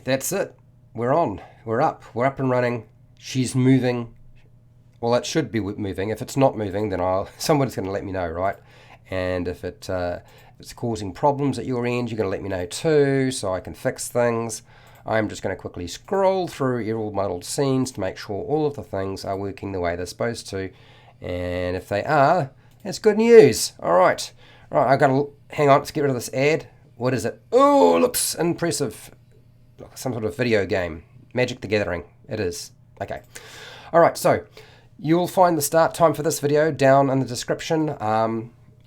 that's it. We're on. We're up. We're up and running. She's moving. Well, it should be moving. If it's not moving, then somebody's going to let me know, right? And if it's causing problems at your end, you're going to let me know too, so I can fix things. I'm just going to quickly scroll through all my little scenes to make sure all of the things are working the way they're supposed to. And if they are, that's good news. All right. I've got to hang on. Let's get rid of this ad. What is it? Oh, looks impressive. Some sort of video game. Magic the Gathering. It is. Okay. All right. So you'll find the start time for this video down in the description.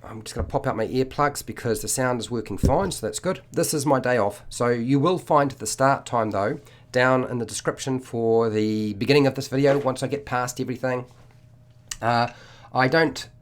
I'm just going to pop out my earplugs because the sound is working fine, so that's good. This is my day off. So you will find the start time, though, down in the description for the beginning of this video once I get past everything.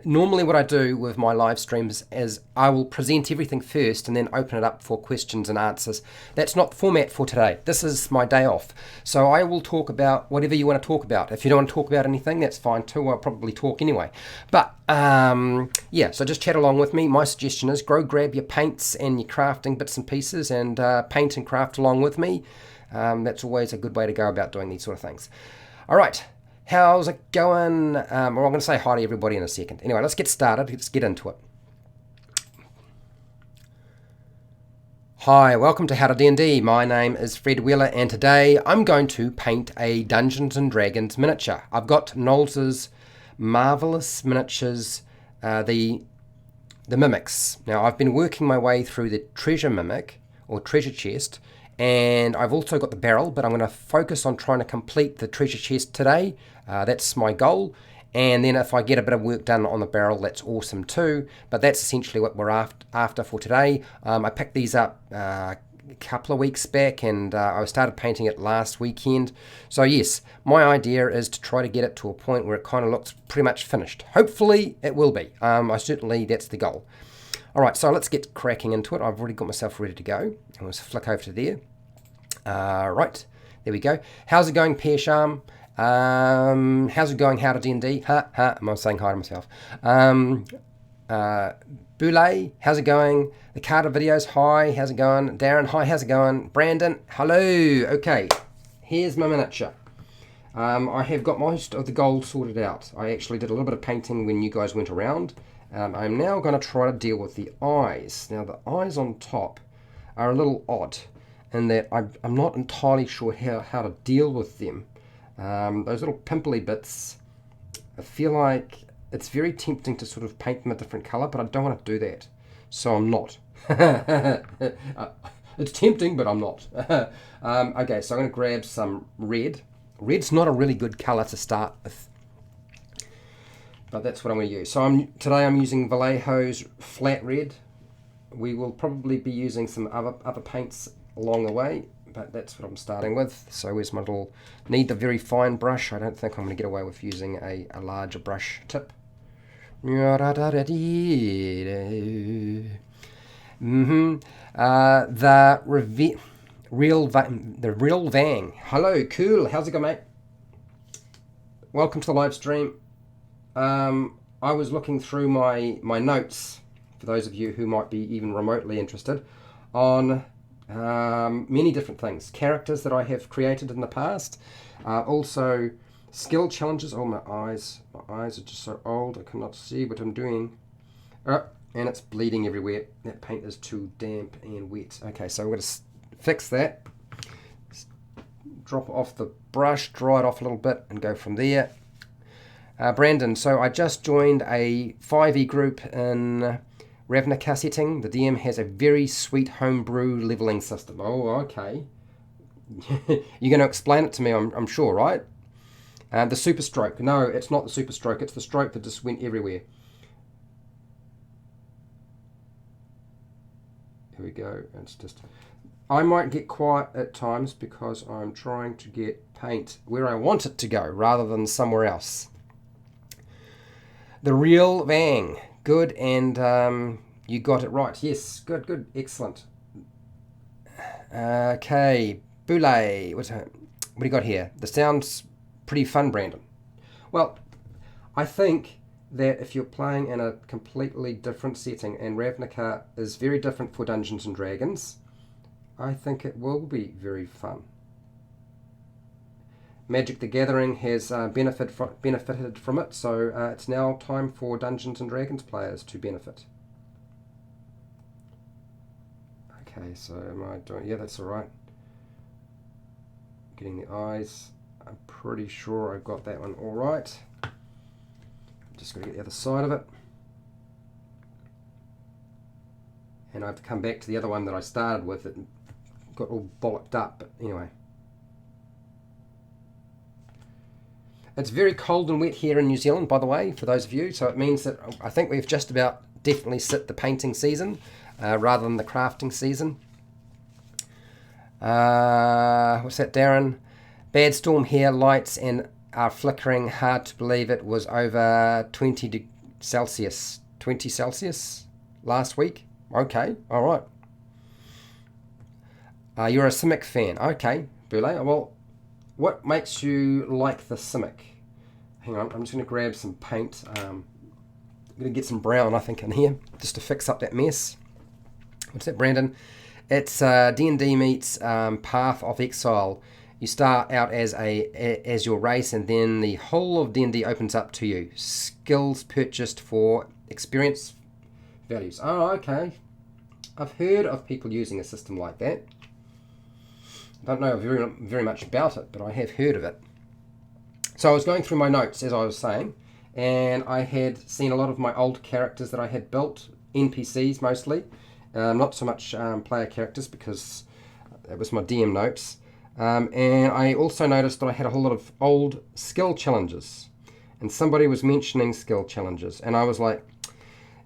Normally what I do with my live streams is I will present everything first and then open it up for questions and answers. That's not the format for today. This is my day off. So I will talk about whatever you want to talk about. If you don't want to talk about anything, that's fine too. I'll probably talk anyway. But yeah, so just chat along with me. My suggestion is grab your paints and your crafting bits and pieces and paint and craft along with me. That's always a good way to go about doing these sort of things. All right. How's it going? Well, I'm going to say hi to everybody in a second. Anyway, let's get started. Let's get into it. Hi, welcome to HowtoDandD. My name is Fred Wheeler, and today I'm going to paint a Dungeons & Dragons miniature. I've got Nolzur's Marvelous Miniatures, the Mimics. Now, I've been working my way through the treasure mimic, or treasure chest, and I've also got the barrel, but I'm going to focus on trying to complete the treasure chest today. That's my goal. And then if I get a bit of work done on the barrel, that's awesome too. But that's essentially what we're after for today. I picked these up a couple of weeks back, and I started painting it last weekend. So yes, my idea is to try to get it to a point where it kind of looks pretty much finished. Hopefully it will be. That's the goal. All right, so let's get cracking into it. I've already got myself ready to go. I'm going to flick over to there. Right, there we go. How's it going, Pearsham? How's it going, HowtoDandD? Am I saying hi to myself? Boulay, how's it going? The Carter videos, hi, how's it going? Darren, hi, how's it going? Brandon, hello. Okay, here's my miniature. I have got most of the gold sorted out. I actually did a little bit of painting when you guys went around. I'm now going to try to deal with the eyes. Now the eyes on top are a little odd in that I'm not entirely sure how to deal with them. Those little pimply bits, I feel like it's very tempting to sort of paint them a different colour, but I don't want to do that. So I'm not. It's tempting, but I'm not. Okay, so I'm going to grab some red. Red's not a really good colour to start with, but that's what I'm going to use. So today I'm using Vallejo's flat red. We will probably be using some other paints along the way, but that's what I'm starting with. So where's my little, need the very fine brush. I don't think I'm going to get away with using a larger brush tip. The real Vang. Hello, cool. How's it going, mate? Welcome to the live stream. I was looking through my notes, for those of you who might be even remotely interested, on many different things. Characters that I have created in the past. Also, skill challenges. Oh, my eyes are just so old, I cannot see what I'm doing. And it's bleeding everywhere. That paint is too damp and wet. Okay, so we're going to fix that. Drop off the brush, dry it off a little bit, and go from there. Brandon, so I just joined a 5e group in Ravnica setting. The DM has a very sweet homebrew leveling system. Oh, okay. You're going to explain it to me, I'm sure, right? The super stroke. No, it's not the super stroke. It's the stroke that just went everywhere. Here we go. It's just... I might get quiet at times because I'm trying to get paint where I want it to go rather than somewhere else. The real Vang. Good, and you got it right. Yes, good, excellent. Okay, Boulay. What do you got here? This sounds pretty fun, Brandon. Well, I think that if you're playing in a completely different setting, and Ravnica is very different for Dungeons & Dragons, I think it will be very fun. Magic the Gathering has benefited from it, so it's now time for Dungeons and Dragons players to benefit. Okay, so am I doing... Yeah, that's alright. Getting the eyes. I'm pretty sure I've got that one alright. Just got to get the other side of it. And I have to come back to the other one that I started with. It got all bollocked up, but anyway. It's very cold and wet here in New Zealand, by the way, for those of you. So it means that I think we've just about definitely sit the painting season rather than the crafting season. What's that, Darren? Bad storm here. Lights and are flickering. Hard to believe it was over 20 Celsius. 20 Celsius last week. Okay, all right. You're a Simic fan. Okay, Boule. Well, what makes you like the Simic? Hang on, I'm just going to grab some paint. I'm going to get some brown, I think, in here, just to fix up that mess. What's that, Brandon? It's D&D meets Path of Exile. You start out as your race, and then the whole of D&D opens up to you. Skills purchased for experience values. Oh, okay. I've heard of people using a system like that. Don't know very much about it, but I have heard of it. So I was going through my notes, as I was saying, and I had seen a lot of my old characters that I had built, NPCs mostly, not so much player characters because it was my DM notes. And I also noticed that I had a whole lot of old skill challenges, and somebody was mentioning skill challenges, and I was like,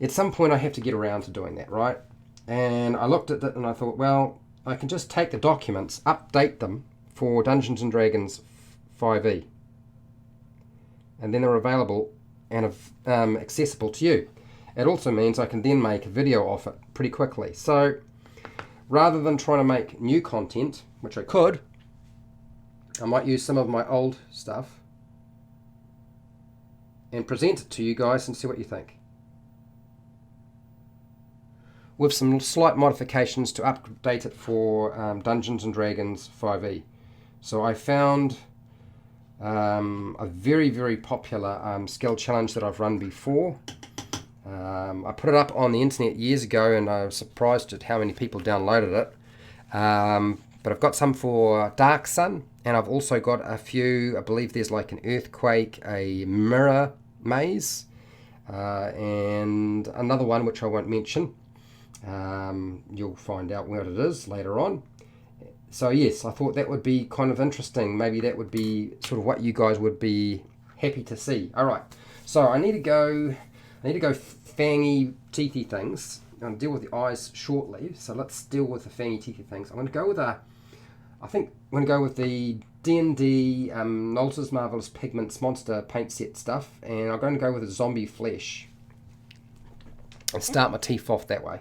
at some point I have to get around to doing that, right? And I looked at it and I thought, well, I can just take the documents, update them for Dungeons & Dragons 5e. And then they're available and accessible to you. It also means I can then make a video off it pretty quickly. So rather than trying to make new content, which I could, I might use some of my old stuff and present it to you guys and see what you think. With some slight modifications to update it for Dungeons & Dragons 5e. So I found a very, very popular skill challenge that I've run before. I put it up on the internet years ago, and I was surprised at how many people downloaded it. But I've got some for Dark Sun, and I've also got a few. I believe there's like an earthquake, a mirror maze, and another one which I won't mention. You'll find out what it is later on. So yes, I thought that would be kind of interesting. Maybe that would be sort of what you guys would be happy to see. All right, so I need to go fangy, teethy things. I'm going to deal with the eyes shortly. So let's deal with the fangy, teethy things. I'm going to go with the D&D Nolzur's Marvelous Pigments monster paint set stuff, and I'm going to go with a zombie flesh and start my teeth off that way.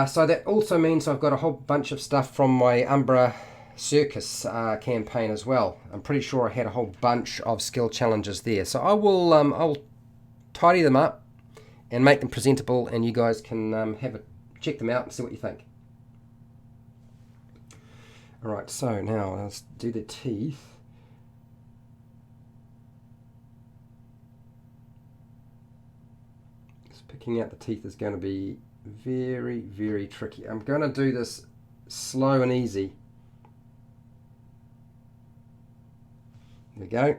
So that also means I've got a whole bunch of stuff from my Umbra Circus campaign as well. I'm pretty sure I had a whole bunch of skill challenges there. So I will I'll tidy them up and make them presentable, and you guys can check them out and see what you think. Alright, so now let's do the teeth. Just picking out the teeth is going to be very, very tricky. I'm going to do this slow and easy. There we go.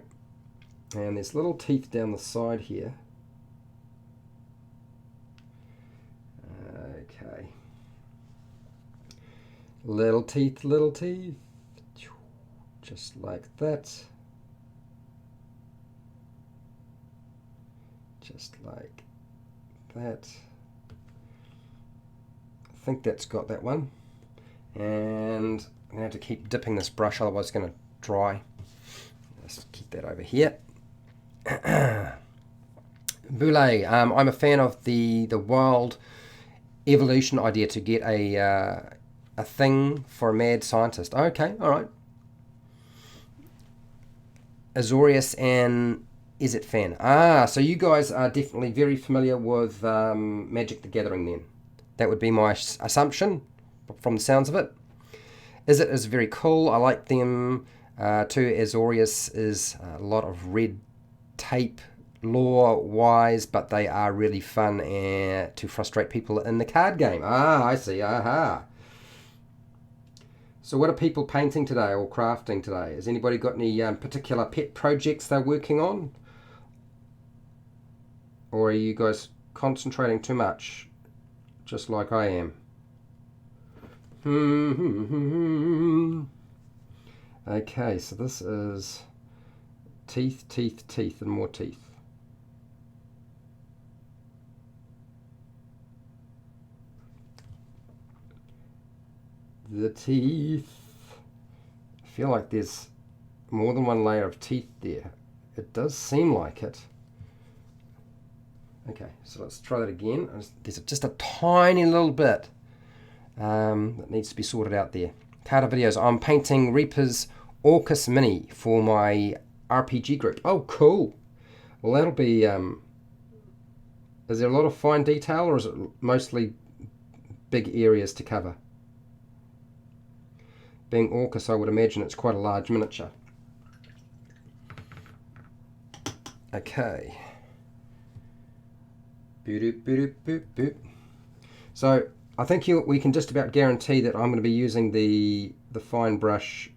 And there's little teeth down the side here. Okay. Little teeth, little teeth. Just like that. Just like that. I think that's got that one. And I'm going to have to keep dipping this brush, otherwise it's going to dry. Let's keep that over here. Boule, I'm a fan of the wild evolution idea to get a thing for a mad scientist. Okay, all right. Azorius and Is It fan? So you guys are definitely very familiar with Magic the Gathering then. That would be my assumption from the sounds of it. Is very cool. I like them too. Azorius is a lot of red tape lore-wise, but they are really fun to frustrate people in the card game. Ah, I see. Aha. So what are people painting today or crafting today? Has anybody got any particular pet projects they're working on? Or are you guys concentrating too much, just like I am? Okay, so this is teeth, teeth, teeth, and more teeth. The teeth. I feel like there's more than one layer of teeth there. It does seem like it. Okay, so let's try that again. There's just a tiny little bit that needs to be sorted out there. Carter videos. I'm painting Reaper's Orcus Mini for my RPG group. Oh, cool. Well, that'll be... is there a lot of fine detail, or is it mostly big areas to cover? Being Orcus, I would imagine it's quite a large miniature. Okay. So I think we can just about guarantee that I'm going to be using the fine brush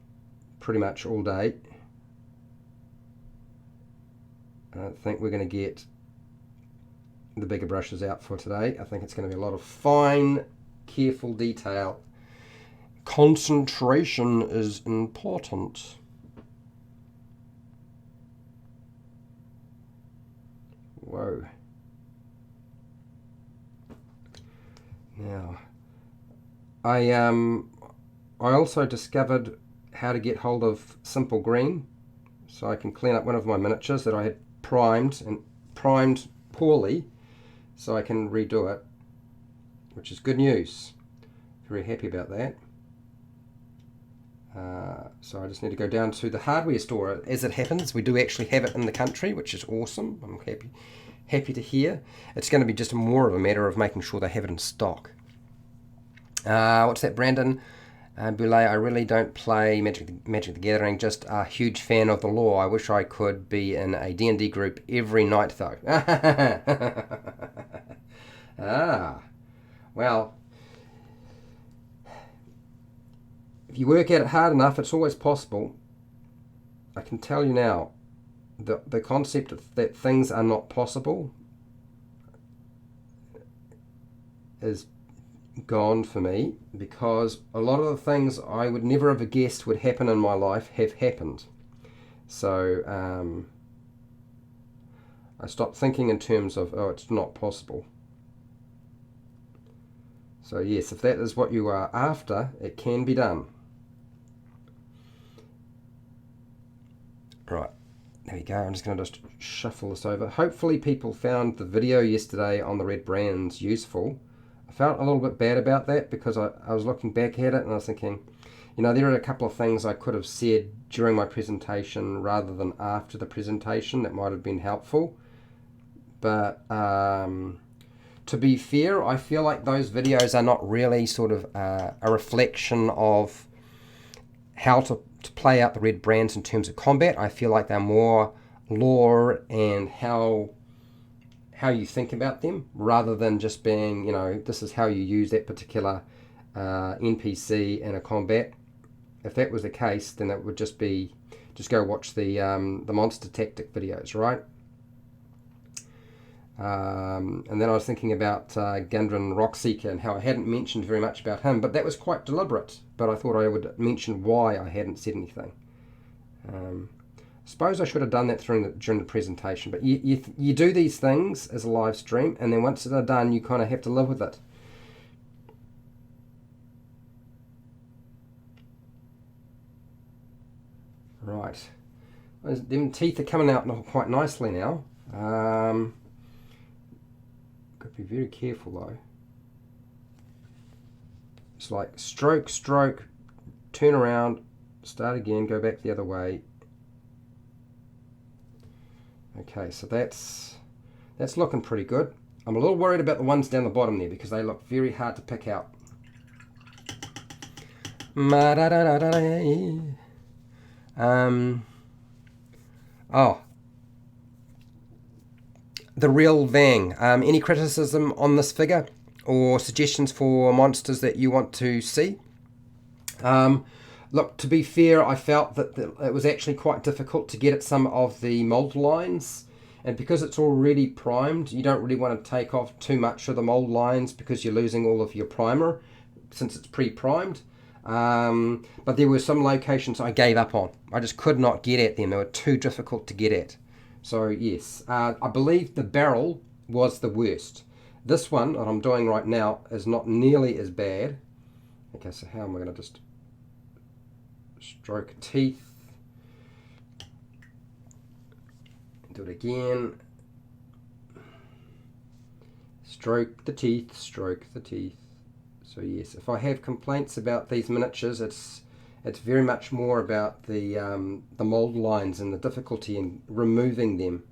pretty much all day. I don't think we're going to get the bigger brushes out for today. I think it's going to be a lot of fine, careful detail. Concentration is important. Whoa. Now, I also discovered how to get hold of simple green, so I can clean up one of my miniatures that I had primed poorly, so I can redo it, which is good news. Very happy about that. So I just need to go down to the hardware store. As it happens, we do actually have it in the country, which is awesome. I'm happy to hear. It's going to be just more of a matter of making sure they have it in stock. What's that, Brandon? Boulay, I really don't play Magic the Gathering, just a huge fan of the lore. I wish I could be in a D&D group every night, though. Well, if you work at it hard enough, it's always possible. I can tell you now, the concept that things are not possible is gone for me, because a lot of the things I would never have guessed would happen in my life have happened. So I stopped thinking in terms of, oh, it's not possible. So yes, if that is what you are after, it can be done. Right, there we go. I'm just going to shuffle this over. Hopefully people found the video yesterday on the red brands useful. I felt a little bit bad about that, because I was looking back at it and I was thinking, there are a couple of things I could have said during my presentation rather than after the presentation that might have been helpful. But to be fair, I feel like those videos are not really sort of a reflection of how to play out the red brands in terms of combat. I feel like they're more lore and how you think about them, rather than just being, this is how you use that particular NPC in a combat. If that was the case, then it would just go watch the monster tactic videos, right? And then I was thinking about Gundren Rockseeker and how I hadn't mentioned very much about him, but that was quite deliberate. But I thought I would mention why I hadn't said anything. I suppose I should have done that during the presentation, but you do these things as a live stream, and then once they're done, you kind of have to live with it. Right. Them teeth are coming out quite nicely now. Got to be very careful though. It's like stroke, stroke, turn around, start again, go back the other way. Okay, so that's looking pretty good. I'm a little worried about the ones down the bottom there because they look very hard to pick out. Oh, the real Vang. Any criticism on this figure or suggestions for monsters that you want to see? Look, to be fair, I felt that it was actually quite difficult to get at some of the mold lines, and because it's already primed, you don't really want to take off too much of the mold lines because you're losing all of your primer since it's pre-primed. But there were some locations I gave up on. I just could not get at them. They were too difficult to get at. So yes, I believe the barrel was the worst. This one that I'm doing right now is not nearly as bad. Okay, so how am I going to just stroke teeth? Do it again. Stroke the teeth, stroke the teeth. So yes, if I have complaints about these miniatures, it's very much more about the mold lines and the difficulty in removing them.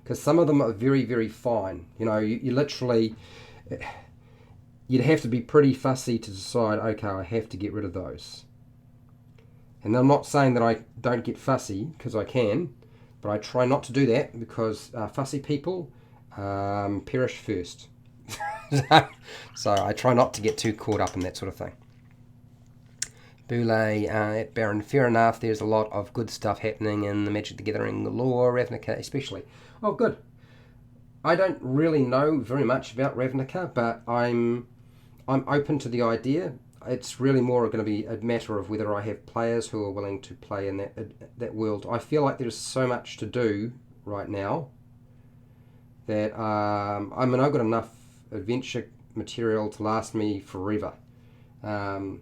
Because some of them are very, very fine. You know, you literally, you'd have to be pretty fussy to decide, okay, I have to get rid of those. And I'm not saying that I don't get fussy, because I can, but I try not to do that because fussy people perish first. So I try not to get too caught up in that sort of thing. Boule at Baron, fair enough. There's a lot of good stuff happening in the Magic the Gathering lore, Ravnica especially. Oh, good. I don't really know very much about Ravnica, but I'm open to the idea. It's really more going to be a matter of whether I have players who are willing to play in that world. I feel like there's so much to do right now that I've got enough adventure material to last me forever. And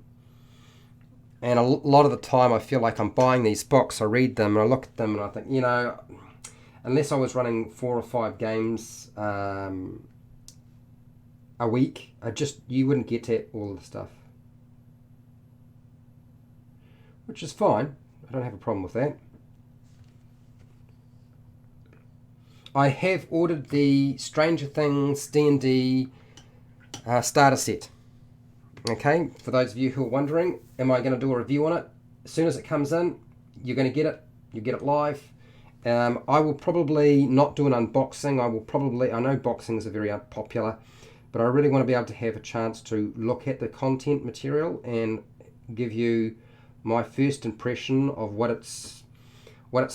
a lot of the time I feel like I'm buying these books, I read them and I look at them and I think, you know, unless I was running 4 or 5 games a week, you wouldn't get at all of the stuff. Which is fine. I don't have a problem with that. I have ordered the Stranger Things D&D starter set. Okay, for those of you who are wondering, am I going to do a review on it? As soon as it comes in, you're going to get it. You get it live. I will probably not do an unboxing. I know boxings are very unpopular, but I really want to be able to have a chance to look at the content material and give you my first impression of what it's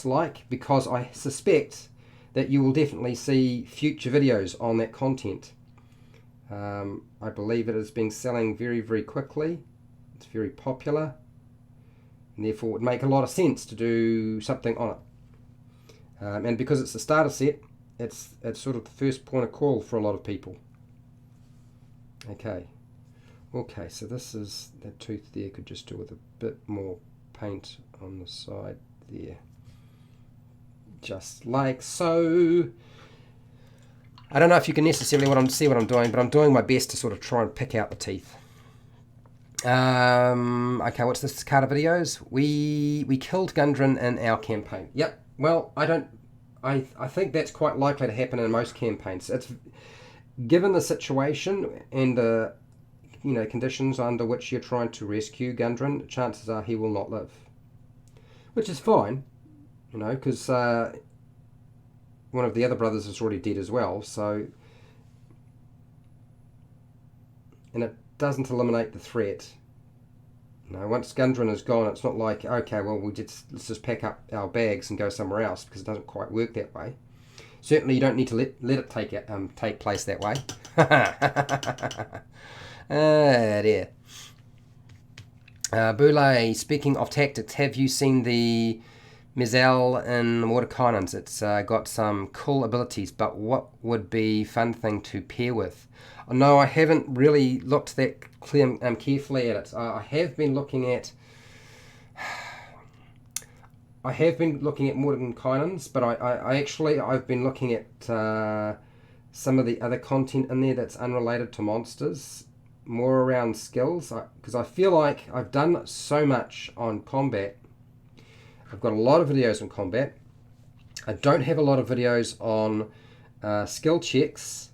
like, because I suspect that you will definitely see future videos on that content. I believe it has been selling very, very quickly. It's very popular, and therefore it would make a lot of sense to do something on it. And because it's a starter set, it's sort of the first point of call for a lot of people. Okay, so this is that tooth there. Could just do with a bit more paint on the side there, just like so. I don't know if you can necessarily see what I'm doing, but I'm doing my best to sort of try and pick out the teeth. Okay, what's this card of videos? We killed Gundren in our campaign. Yep. Well, I think that's quite likely to happen in most campaigns. It's given the situation and the conditions under which you're trying to rescue Gundren, chances are he will not live, which is fine, because one of the other brothers is already dead as well. So, and it doesn't eliminate the threat. Once Gundren is gone, it's not like, okay, well, let's just pack up our bags and go somewhere else, because it doesn't quite work that way. Certainly, you don't need to let it take place that way. Dear. Boule, speaking of tactics, have you seen the Mizal in Water Cannons? It's got some cool abilities, but what would be a fun thing to pair with? No, I haven't really looked that carefully at it. I have been looking at Morgan Cannons, but I've been looking at some of the other content in there that's unrelated to monsters, more around skills, because I feel like I've done so much on combat. I've got a lot of videos on combat, I don't have a lot of videos on skill checks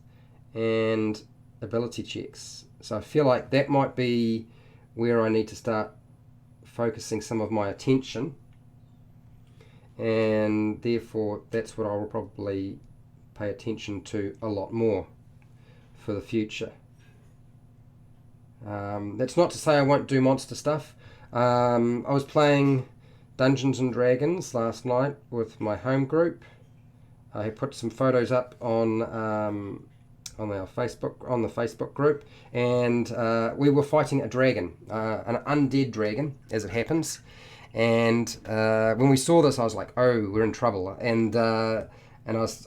and ability checks, so I feel like that might be where I need to start focusing some of my attention, and therefore that's what I will probably pay attention to a lot more for the future. That's not to say I won't do monster stuff. I was playing Dungeons and Dragons last night with my home group. I put some photos up on our Facebook group, and we were fighting a dragon, an undead dragon, as it happens. And when we saw this, I was like, "Oh, we're in trouble." And I was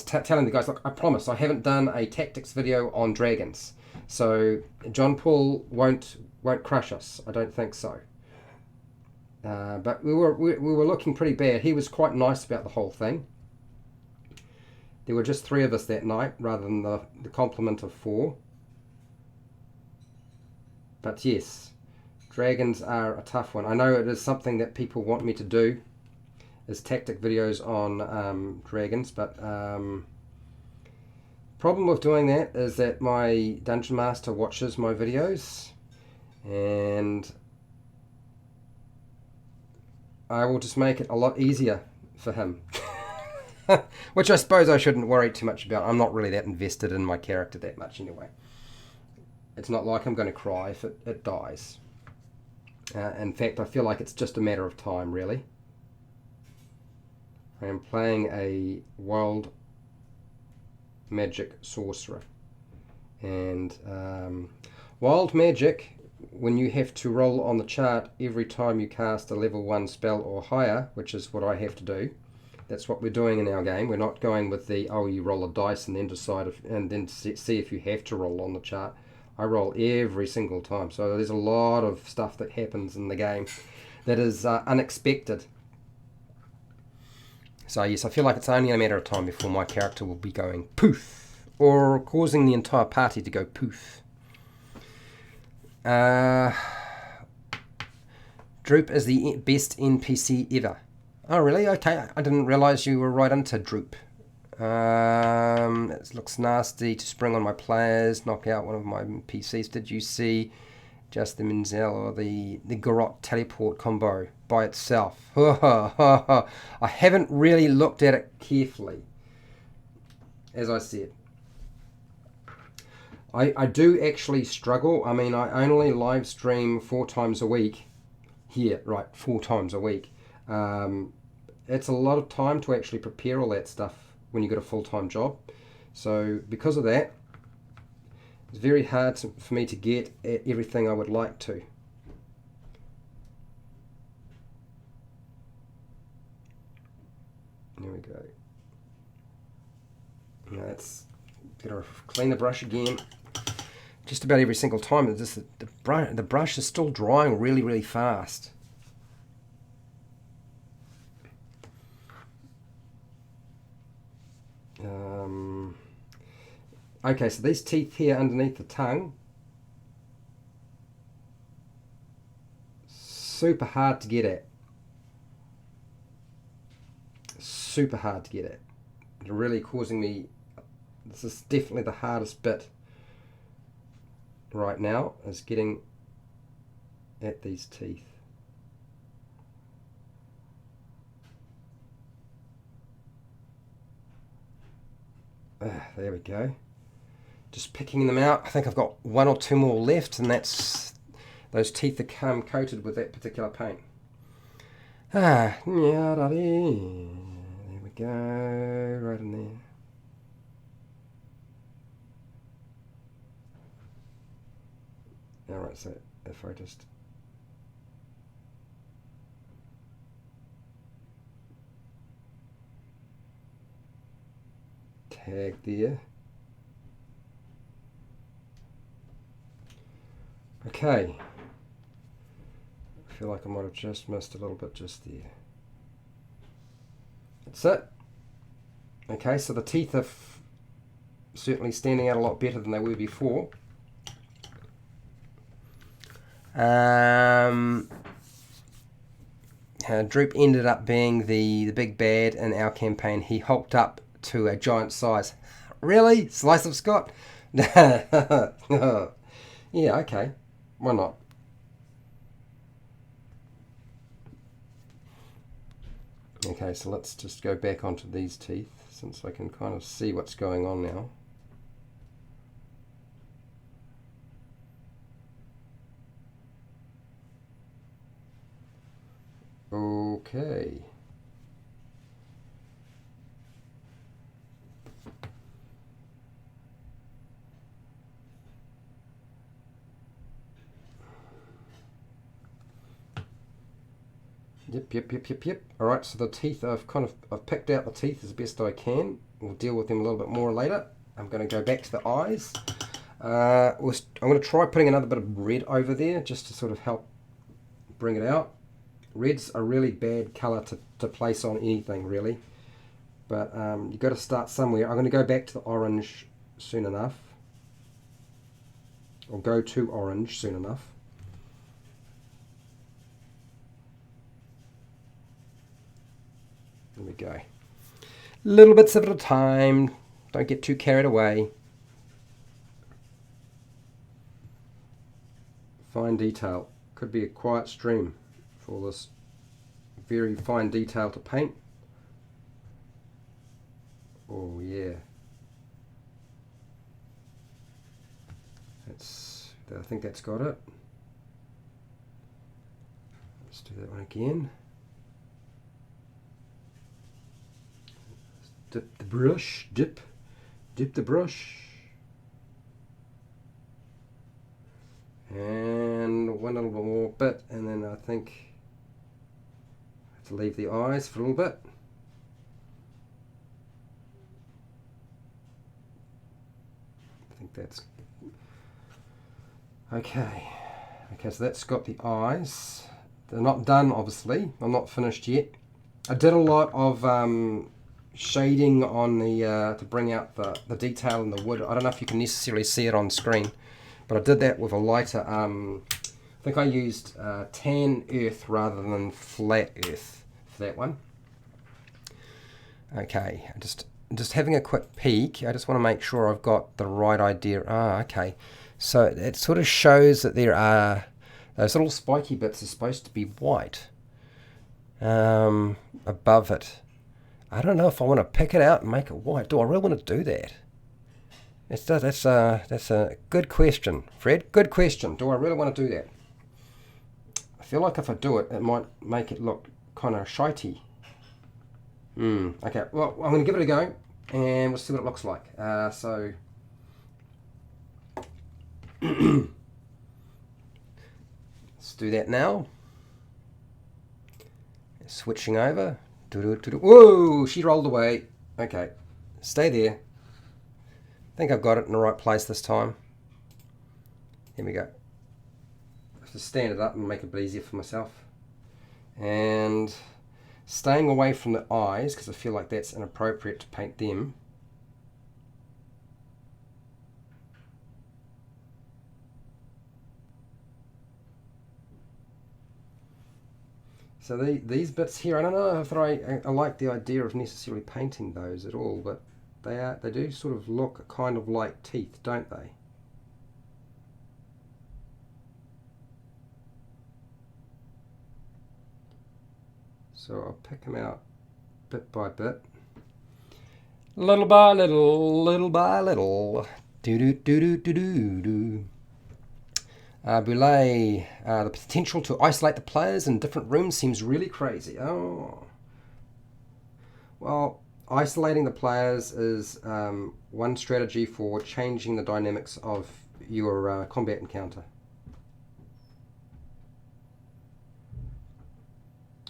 telling the guys, "Look, I promise, I haven't done a tactics video on dragons, so John Paul won't crush us. I don't think so." But we were looking pretty bad. He was quite nice about the whole thing. There were just 3 of us that night rather than the complement of 4. But yes, dragons are a tough one. I know it is something that people want me to do, is tactic videos on dragons, but problem with doing that is that my dungeon master watches my videos, and I will just make it a lot easier for him. Which I suppose I shouldn't worry too much about. I'm not really that invested in my character that much anyway. It's not like I'm going to cry if it dies. In fact, I feel like it's just a matter of time, really. I am playing a wild magic sorcerer. And wild magic, when you have to roll on the chart every time you cast a level 1 spell or higher, which is what I have to do. That's what we're doing in our game. We're not going with the, oh, you roll a dice and then decide and then see if you have to roll on the chart. I roll every single time. So there's a lot of stuff that happens in the game that is unexpected. So yes, I feel like it's only a matter of time before my character will be going poof, or causing the entire party to go poof. Droop is the best NPC ever. Oh, really? Okay. I didn't realise you were right into Droop. It looks nasty to spring on my players, knock out one of my PCs. Did you see just the Menzel or the Garrot teleport combo by itself? I haven't really looked at it carefully, as I said. I do actually struggle. I mean, I only live stream 4 times a week. Here, right, 4 times a week. It's a lot of time to actually prepare all that stuff when you've got a full-time job. So because of that, it's very hard for me to get at everything I would like to. There we go. Now let's get to clean the brush again. Just about every single time, it's just the brush is still drying really, really fast. Okay, so these teeth here underneath the tongue, super hard to get at. Super hard to get at. They're really causing me, this is definitely the hardest bit right now, is getting at these teeth. There we go. Just picking them out. I think I've got 1 or 2 more left, and that's those teeth that come coated with that particular paint. There we go, right in there. Alright, so if I just tag there. Okay. I feel like I might have just missed a little bit just there. That's it. Okay, so the teeth are certainly standing out a lot better than they were before. Droop ended up being the big bad in our campaign. He hulked up to a giant size. Really? Slice of Scott? Yeah, okay. Why not? Okay, so let's just go back onto these teeth, since I can kind of see what's going on now. Okay. Yep. Alright, so the teeth, I've picked out the teeth as best I can. We'll deal with them a little bit more later. I'm going to go back to the eyes. I'm going to try putting another bit of red over there, just to sort of help bring it out. Red's a really bad colour to place on anything, really. But you've got to start somewhere. I'm going to go back to the orange soon enough. Or go to orange soon enough. There we go. Little bits at a time. Don't get too carried away. Fine detail. Could be a quiet stream for this very fine detail to paint. Oh yeah. I think that's got it. Let's do that one again. Dip the brush, dip the brush. And one little bit more bit, and then I think I have to leave the eyes for a little bit. I think that's okay. Okay, so that's got the eyes. They're not done, obviously. I'm not finished yet. I did a lot of shading on the to bring out the detail in the wood. I don't know if you can necessarily see it on screen, but I did that with a lighter. I think I used tan earth rather than flat earth for that one. Okay, just having a quick peek. I just want to make sure I've got the right idea. Okay. So it sort of shows that there are those little spiky bits are supposed to be white above it. I don't know if I want to pick it out and make it white. Do I really want to do that? That's a good question, Fred. Good question. Do I really want to do that? I feel like if I do it, it might make it look kind of shitey. Okay, well, I'm going to give it a go, and we'll see what it looks like. So... let's do that now. Switching over. Whoa, she rolled away. Okay, stay there. I think I've got it in the right place this time. Here we go. I have to stand it up and make it a bit easier for myself. And staying away from the eyes, because I feel like that's inappropriate to paint them. So these bits here, I don't know if I like the idea of necessarily painting those at all, but they do sort of look kind of like teeth, don't they? So I'll pick them out bit by bit, little by little, little by little. Do. Boulay, the potential to isolate the players in different rooms seems really crazy. Oh. Well, isolating the players is one strategy for changing the dynamics of your combat encounter.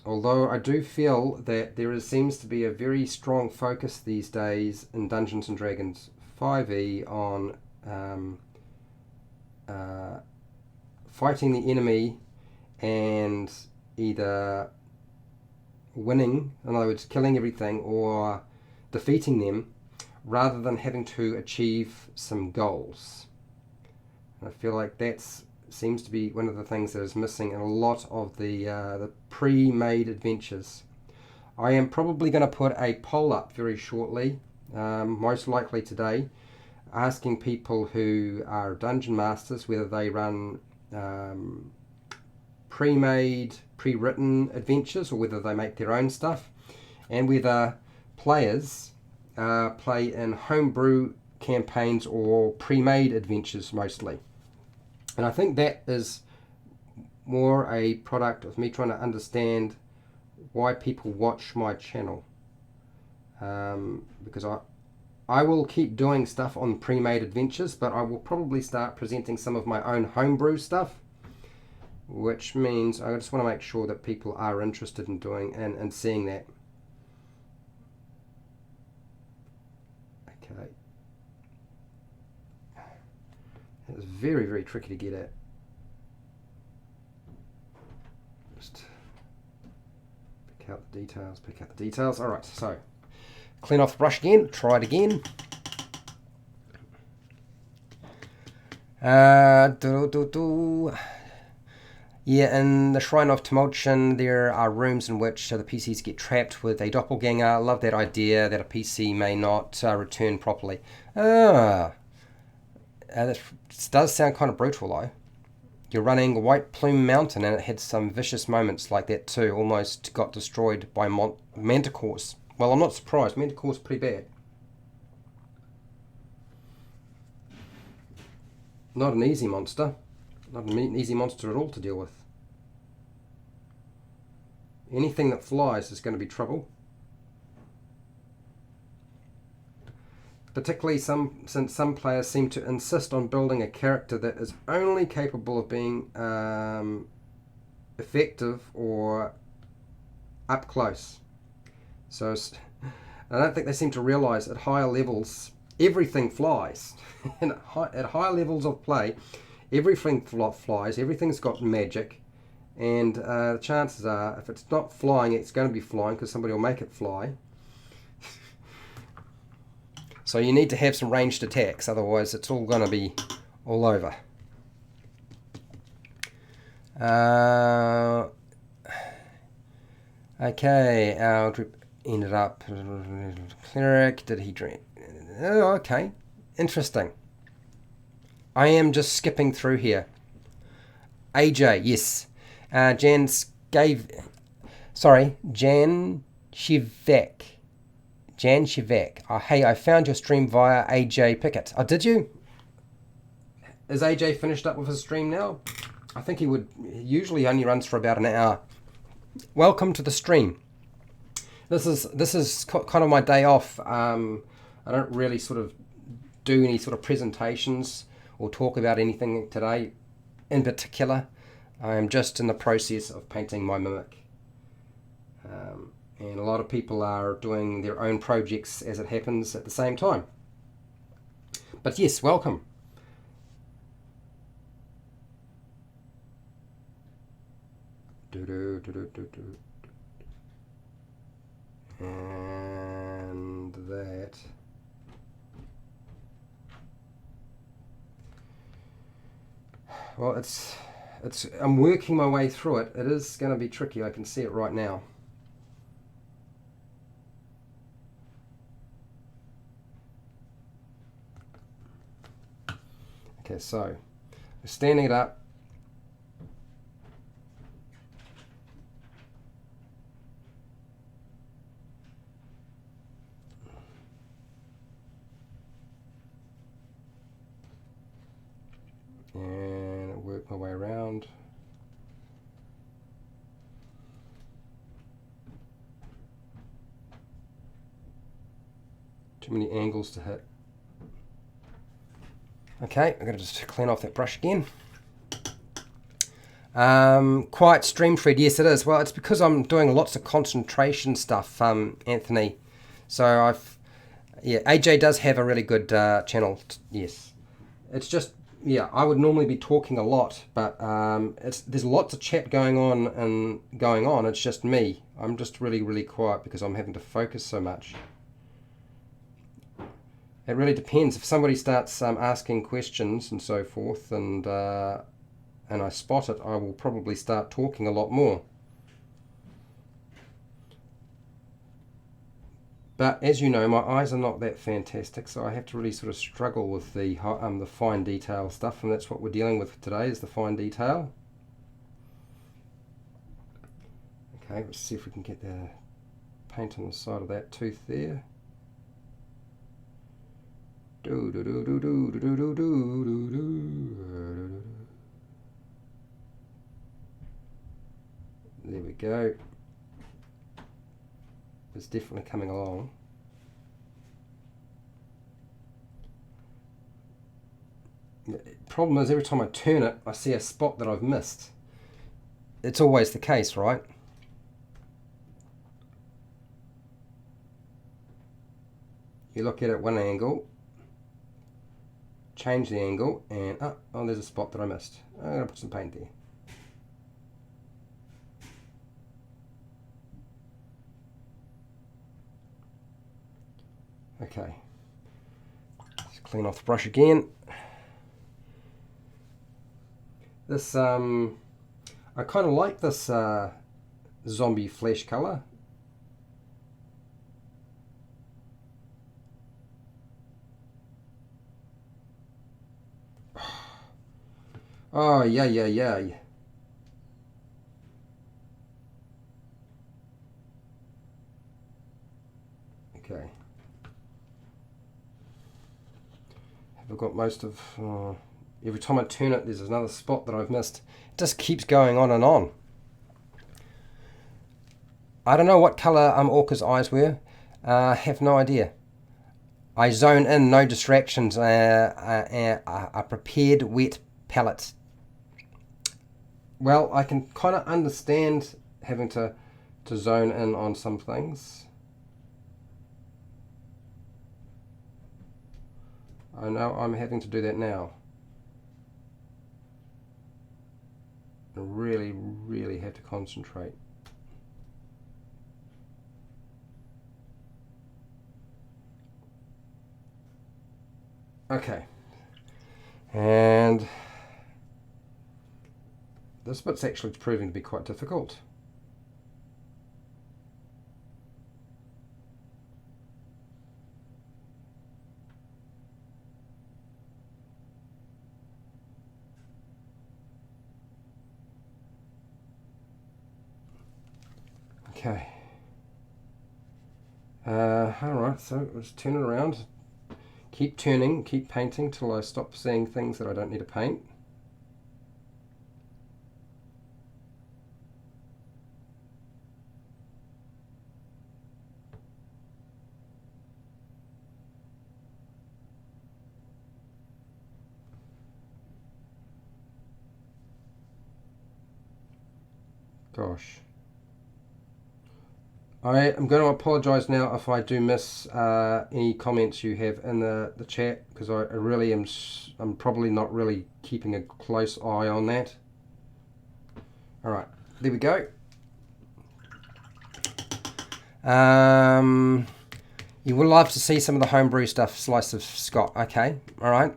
Although I do feel that there seems to be a very strong focus these days in Dungeons & Dragons 5e on fighting the enemy and either winning, in other words killing everything, or defeating them, rather than having to achieve some goals. And I feel like that's seems to be one of the things that is missing in a lot of the pre-made adventures. I am probably going to put a poll up very shortly, most likely today, asking people who are dungeon masters whether they run pre-made, pre-written adventures or whether they make their own stuff, and whether players play in homebrew campaigns or pre-made adventures mostly. And I think that is more a product of me trying to understand why people watch my channel, because I will keep doing stuff on pre-made adventures, but I will probably start presenting some of my own homebrew stuff, which means I just want to make sure that people are interested in doing and seeing that. Okay. It's very, very tricky to get at. Just pick out the details, pick out the details. All right, so clean off the brush again, try it again. Yeah, in the Shrine of Tumultuation, there are rooms in which the PCs get trapped with a doppelganger. I love that idea that a PC may not return properly. That does sound kind of brutal, though. You're running White Plume Mountain, and it had some vicious moments like that too. Almost got destroyed by manticores. Well, I'm not surprised. Manticore's pretty bad. Not an easy monster. Not an easy monster at all to deal with. Anything that flies is going to be trouble. Particularly since some players seem to insist on building a character that is only capable of being effective or up close. So I don't think they seem to realize at higher levels everything flies. And at higher levels of play, everything flies, everything's got magic, and the chances are if it's not flying, it's going to be flying because somebody will make it fly. So you need to have some ranged attacks, otherwise it's all going to be all over. Okay, Eldrip ended up cleric. Did he drink? Oh, okay, interesting. I am just skipping through here. AJ, yes. Jan Shivak. Jan Shivak. Oh, hey, I found your stream via AJ Pickett. Oh, did you? Is AJ finished up with his stream now? I think he would. Usually only runs for about an hour. Welcome to the stream. This is kind of my day off. I don't really sort of do any sort of presentations or talk about anything today in particular. I am just in the process of painting my mimic. And a lot of people are doing their own projects as it happens at the same time. But yes, welcome. And that. Well, I'm working my way through it. It is going to be tricky. I can see it right now. Okay, so we're standing it up. And work my way around. Too many angles to hit. Okay, I'm going to just clean off that brush again. Quiet stream, Fred. Yes, it is. Well, it's because I'm doing lots of concentration stuff, Anthony. So AJ does have a really good channel. Yes, it's just, yeah, I would normally be talking a lot, but there's lots of chat going on. It's just me. I'm just really, really quiet because I'm having to focus so much. It really depends. If somebody starts asking questions and so forth, and and I spot it, I will probably start talking a lot more. But as you know, my eyes are not that fantastic, so I have to really sort of struggle with the fine detail stuff, and that's what we're dealing with today, is the fine detail. Okay, let's see if we can get the paint on the side of that tooth there. There we go. It's definitely coming along. The problem is every time I turn it, I see a spot that I've missed. It's always the case, right? You look at it one angle, change the angle, and oh, there's a spot that I missed. I'm going to put some paint there. Okay, let's clean off the brush again. This, I kind of like this zombie flesh color. Oh, yeah. Okay. Have I got most of... every time I turn it, there's another spot that I've missed. It just keeps going on and on. I don't know what colour Orca's eyes were. I have no idea. I zone in, no distractions. A prepared wet palette. Well, I can kind of understand having to zone in on some things. I know I'm having to do that now. I really have to concentrate. Okay. And this bit's actually proving to be quite difficult. Okay. Alright, so let's turn it around. Keep turning, keep painting till I stop seeing things that I don't need to paint. Gosh. I am going to apologise now if I do miss any comments you have in the chat, because I really am. I'm probably not really keeping a close eye on that. All right, there we go. You would love to see some of the homebrew stuff, Slice of Scott. Okay, all right.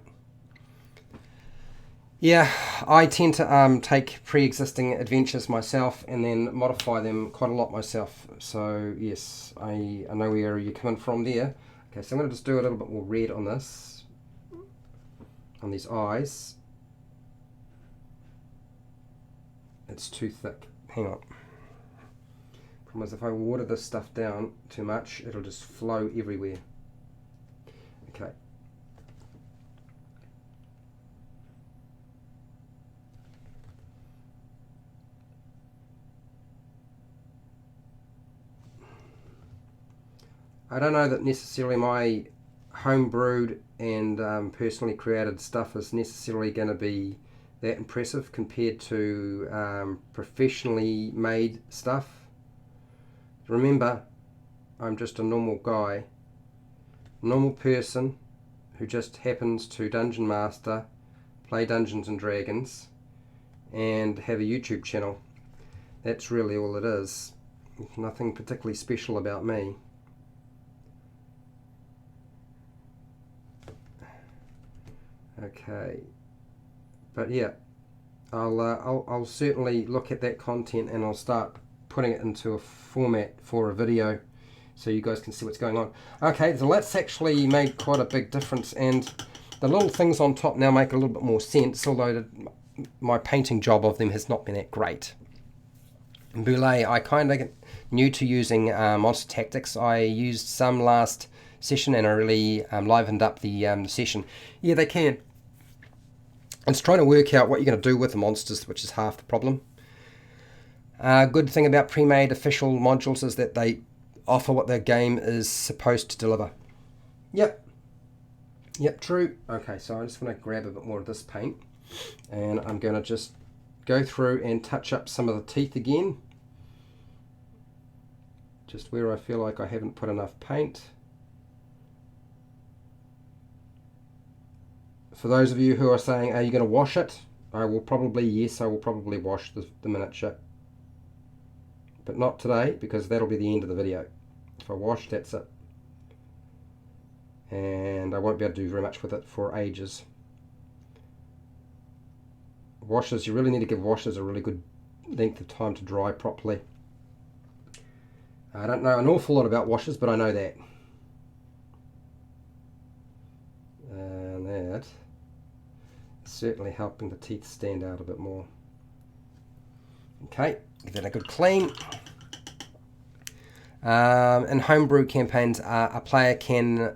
Yeah, I tend to take pre-existing adventures myself and then modify them quite a lot myself. So yes, I know where you're coming from there. Okay, so I'm going to just do a little bit more red on this, on these eyes. It's too thick. Hang on. Problem is, if I water this stuff down too much, it'll just flow everywhere. Okay. I don't know that necessarily my homebrewed and personally created stuff is necessarily going to be that impressive compared to professionally made stuff. Remember, I'm just a normal guy, normal person who just happens to dungeon master, play Dungeons and Dragons, and have a YouTube channel. That's really all it is. Nothing particularly special about me. Okay, but yeah, I'll certainly look at that content and I'll start putting it into a format for a video so you guys can see what's going on. Okay, so that's actually made quite a big difference, and the little things on top now make a little bit more sense, although my painting job of them has not been that great. Boulay, I kind of new to using Monster Tactics. I used some last session and I really livened up the session. Yeah, they can. It's trying to work out what you're going to do with the monsters, which is half the problem. Good thing about pre-made official modules is that they offer what their game is supposed to deliver. Yep, true. Okay, so I just want to grab a bit more of this paint, and I'm going to just go through and touch up some of the teeth again, just where I feel like I haven't put enough paint. For those of you who are saying, are you going to wash it? I will probably wash the miniature. But not today, because that'll be the end of the video. If I wash, that's it. And I won't be able to do very much with it for ages. Washes, you really need to give washes a really good length of time to dry properly. I don't know an awful lot about washes, but I know that. And that is certainly helping the teeth stand out a bit more. Okay, give that a good clean. In homebrew campaigns, a player can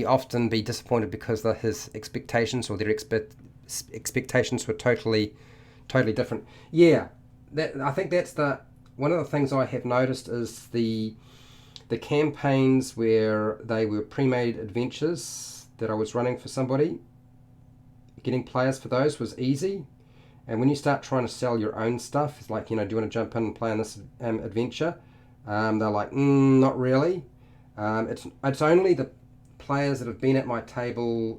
often be disappointed because his expectations or their expectations were totally different. Yeah, I think that's one of the things I have noticed is the campaigns where they were pre-made adventures that I was running for somebody. Getting players for those was easy. And when you start trying to sell your own stuff, it's like, do you want to jump in and play on this adventure? They're like, not really. It's only the players that have been at my table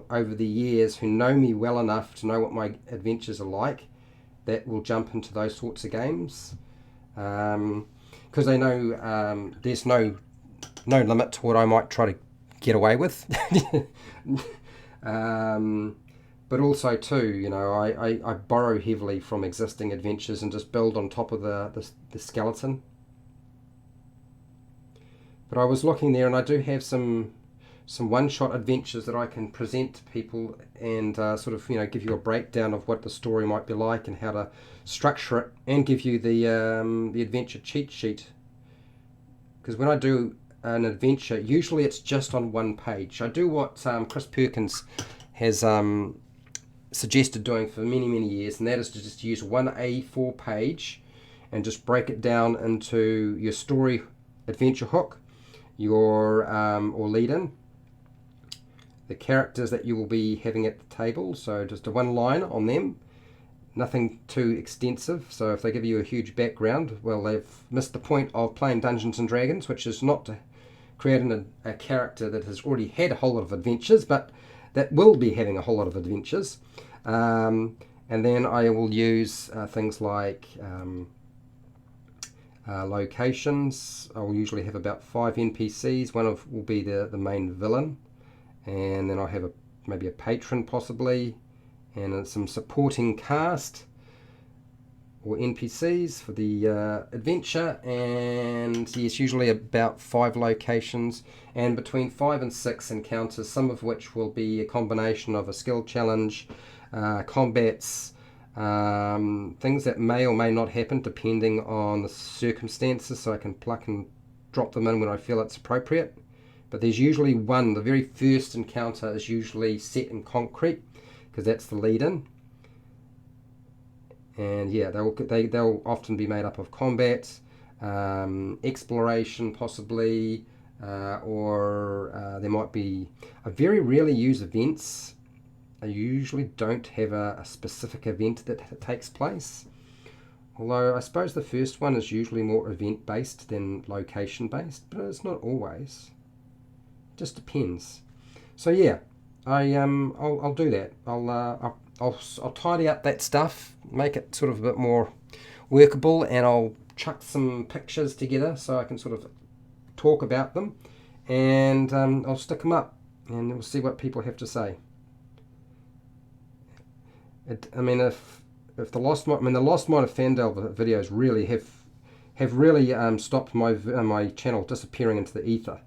over the years who know me well enough to know what my adventures are like that will jump into those sorts of games. Because they know there's no limit to what I might try to get away with. But also too, I borrow heavily from existing adventures and just build on top of the skeleton. But I was looking there, and I do have some one-shot adventures that I can present to people and sort of give you a breakdown of what the story might be like and how to structure it, and give you the adventure cheat sheet. Because when I do an adventure, usually it's just on one page. I do what Chris Perkins has suggested doing for many years, and that is to just use one A4 page and just break it down into your story adventure hook, your or lead in, the characters that you will be having at the table, so just a one line on them, nothing too extensive. So if they give you a huge background, well, they've missed the point of playing Dungeons and Dragons, which is not to create a character that has already had a whole lot of adventures, but that will be having a whole lot of adventures. And then I will use things like locations. I will usually have about 5 NPCs. One will be the main villain, and then I'll have maybe a patron possibly, and some supporting cast or NPCs for the adventure. And yes, usually about 5 locations and between 5 and 6 encounters, some of which will be a combination of a skill challenge, combats, things that may or may not happen depending on the circumstances, so I can pluck and drop them in when I feel it's appropriate. But there's usually one. The very first encounter is usually set in concrete because that's the lead-in. And yeah, they'll often be made up of combat, exploration possibly, or there might be. I very rarely use events. I usually don't have a specific event that takes place. Although I suppose the first one is usually more event-based than location-based, but it's not always. It just depends. So yeah, I'll do that. I'll tidy up that stuff, make it sort of a bit more workable, and I'll chuck some pictures together so I can sort of talk about them, and I'll stick them up, and we'll see what people have to say. I mean, if if the Lost Mine, I mean the Lost Mine of Fandel videos really have really stopped my channel disappearing into the ether.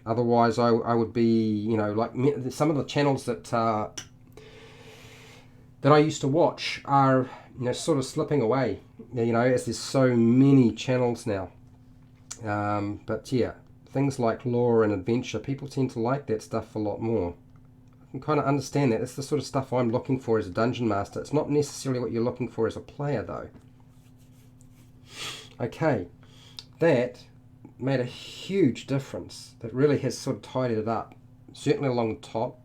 Otherwise, I would be, you know, like some of the channels that I used to watch are, you know, sort of slipping away. You know, as there's so many channels now. But yeah, things like lore and adventure, people tend to like that stuff a lot more. I can kind of understand that. It's the sort of stuff I'm looking for as a dungeon master. It's not necessarily what you're looking for as a player, though. Okay, that made a huge difference. That really has sort of tidied it up, certainly along the top.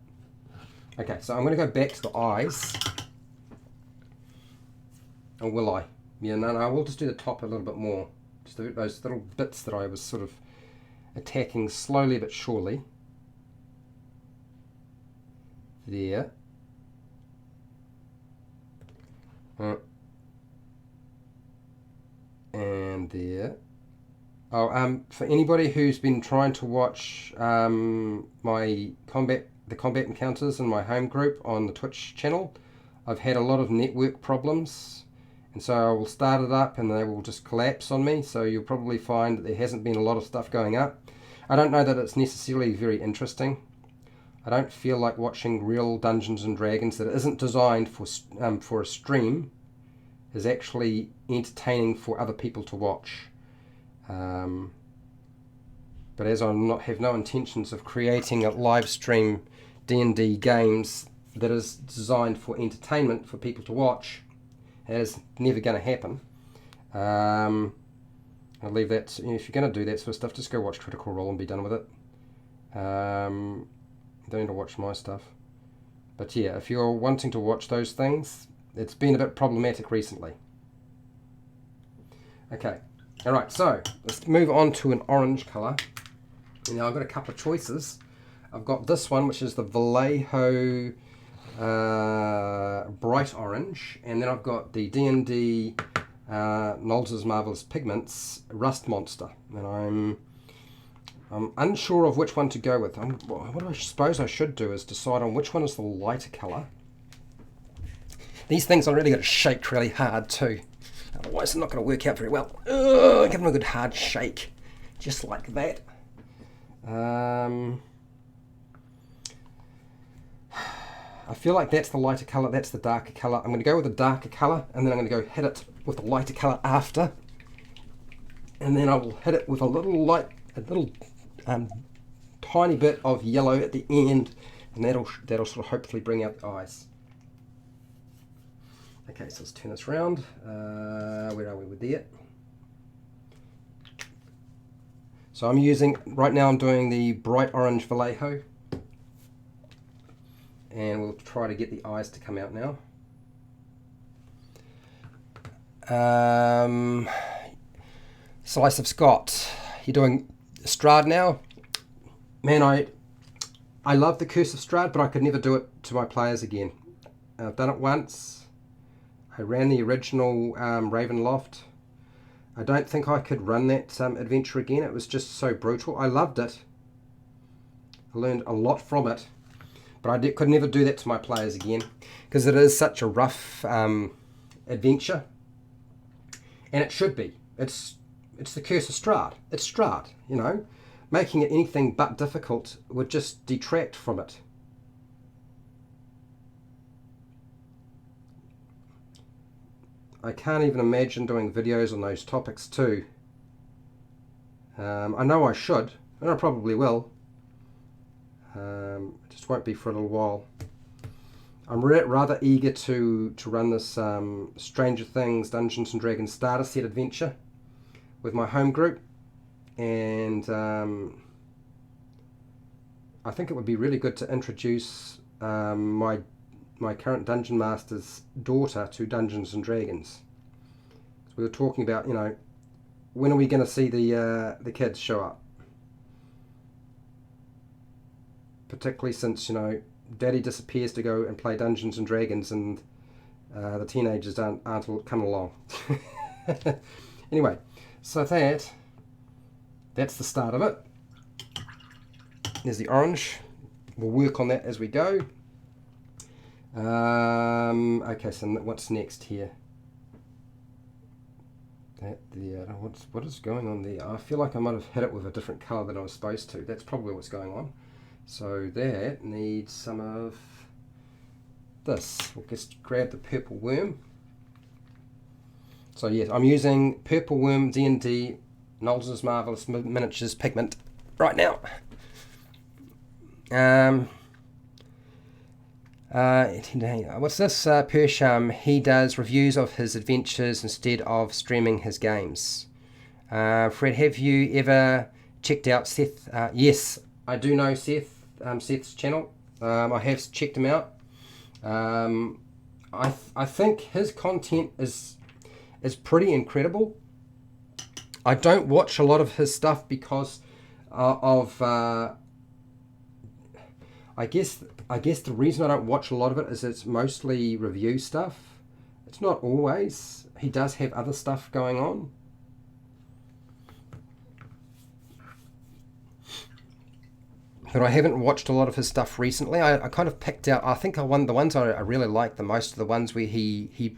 Okay, so I'm going to go back to the eyes. Or will I? Yeah, no, I will just do the top a little bit more. Just those little bits that I was sort of attacking slowly but surely. There. And there. Oh, for anybody who's been trying to watch the combat encounters in my home group on the Twitch channel, I've had a lot of network problems, and so I will start it up and they will just collapse on me, so you'll probably find that there hasn't been a lot of stuff going up. I don't know that it's necessarily very interesting. I don't feel like watching real Dungeons and Dragons that isn't designed for a stream is actually entertaining for other people to watch. But as I have no intentions of creating a live stream D&D games that is designed for entertainment for people to watch, that is never going to happen. I'll leave that. If you're going to do that sort of stuff, just go watch Critical Role and be done with it. Don't need to watch my stuff. But yeah, if you're wanting to watch those things, it's been a bit problematic recently. Okay, alright, so let's move on to an orange colour. Now I've got a couple of choices. I've got this one, which is the Vallejo bright orange, and then I've got the D&D Nolzur's Marvelous Pigments Rust Monster, and I'm unsure of which one to go with. What I suppose I should do is decide on which one is the lighter colour. These things are really got to shake really hard too, otherwise they're not going to work out very well. Give them a good hard shake, just like that. I feel like that's the lighter colour, that's the darker colour. I'm going to go with the darker colour, and then I'm going to go hit it with the lighter colour after. And then I will hit it with a little tiny bit of yellow at the end, and that'll sort of hopefully bring out the eyes. Okay, so let's turn this round. Where are we with that? So I'm using, right now I'm doing the bright orange Vallejo. And we'll try to get the eyes to come out now. Slice of Scott, you're doing Strahd now? Man, I love the Curse of Strahd, but I could never do it to my players again. I've done it once. I ran the original Ravenloft. I don't think I could run that adventure again. It was just so brutal. I loved it. I learned a lot from it. But I could never do that to my players again, because it is such a rough adventure, and it should be. It's the Curse of Strahd. It's Strahd, you know. Making it anything but difficult would just detract from it. I can't even imagine doing videos on those topics too. I know I should, and I probably will. It just won't be for a little while. I'm rather eager to run this Stranger Things Dungeons and Dragons starter set adventure with my home group, and I think it would be really good to introduce my current Dungeon Master's daughter to Dungeons and Dragons. So we were talking about, you know, when are we going to see the kids show up? Particularly since, you know, Daddy disappears to go and play Dungeons and Dragons, and the teenagers aren't coming along. Anyway, so that's the start of it. There's the orange. We'll work on that as we go. Okay, so what's next here? What is going on there? I feel like I might have hit it with a different colour than I was supposed to. That's probably what's going on. So that needs some of this. We'll just grab the purple worm. So yes, I'm using purple worm D&D Nolzur's Marvelous Miniatures pigment right now. What's this? Persham, he does reviews of his adventures instead of streaming his games. Fred, have you ever checked out Seth? Yes, I do know Seth. Seth's channel. I have checked him out. I think his content is pretty incredible. I don't watch a lot of his stuff because of I guess the reason I don't watch a lot of it is it's mostly review stuff. It's not always. He does have other stuff going on. But I haven't watched a lot of his stuff recently. I kind of picked out, I think the ones I really like the most are the ones where he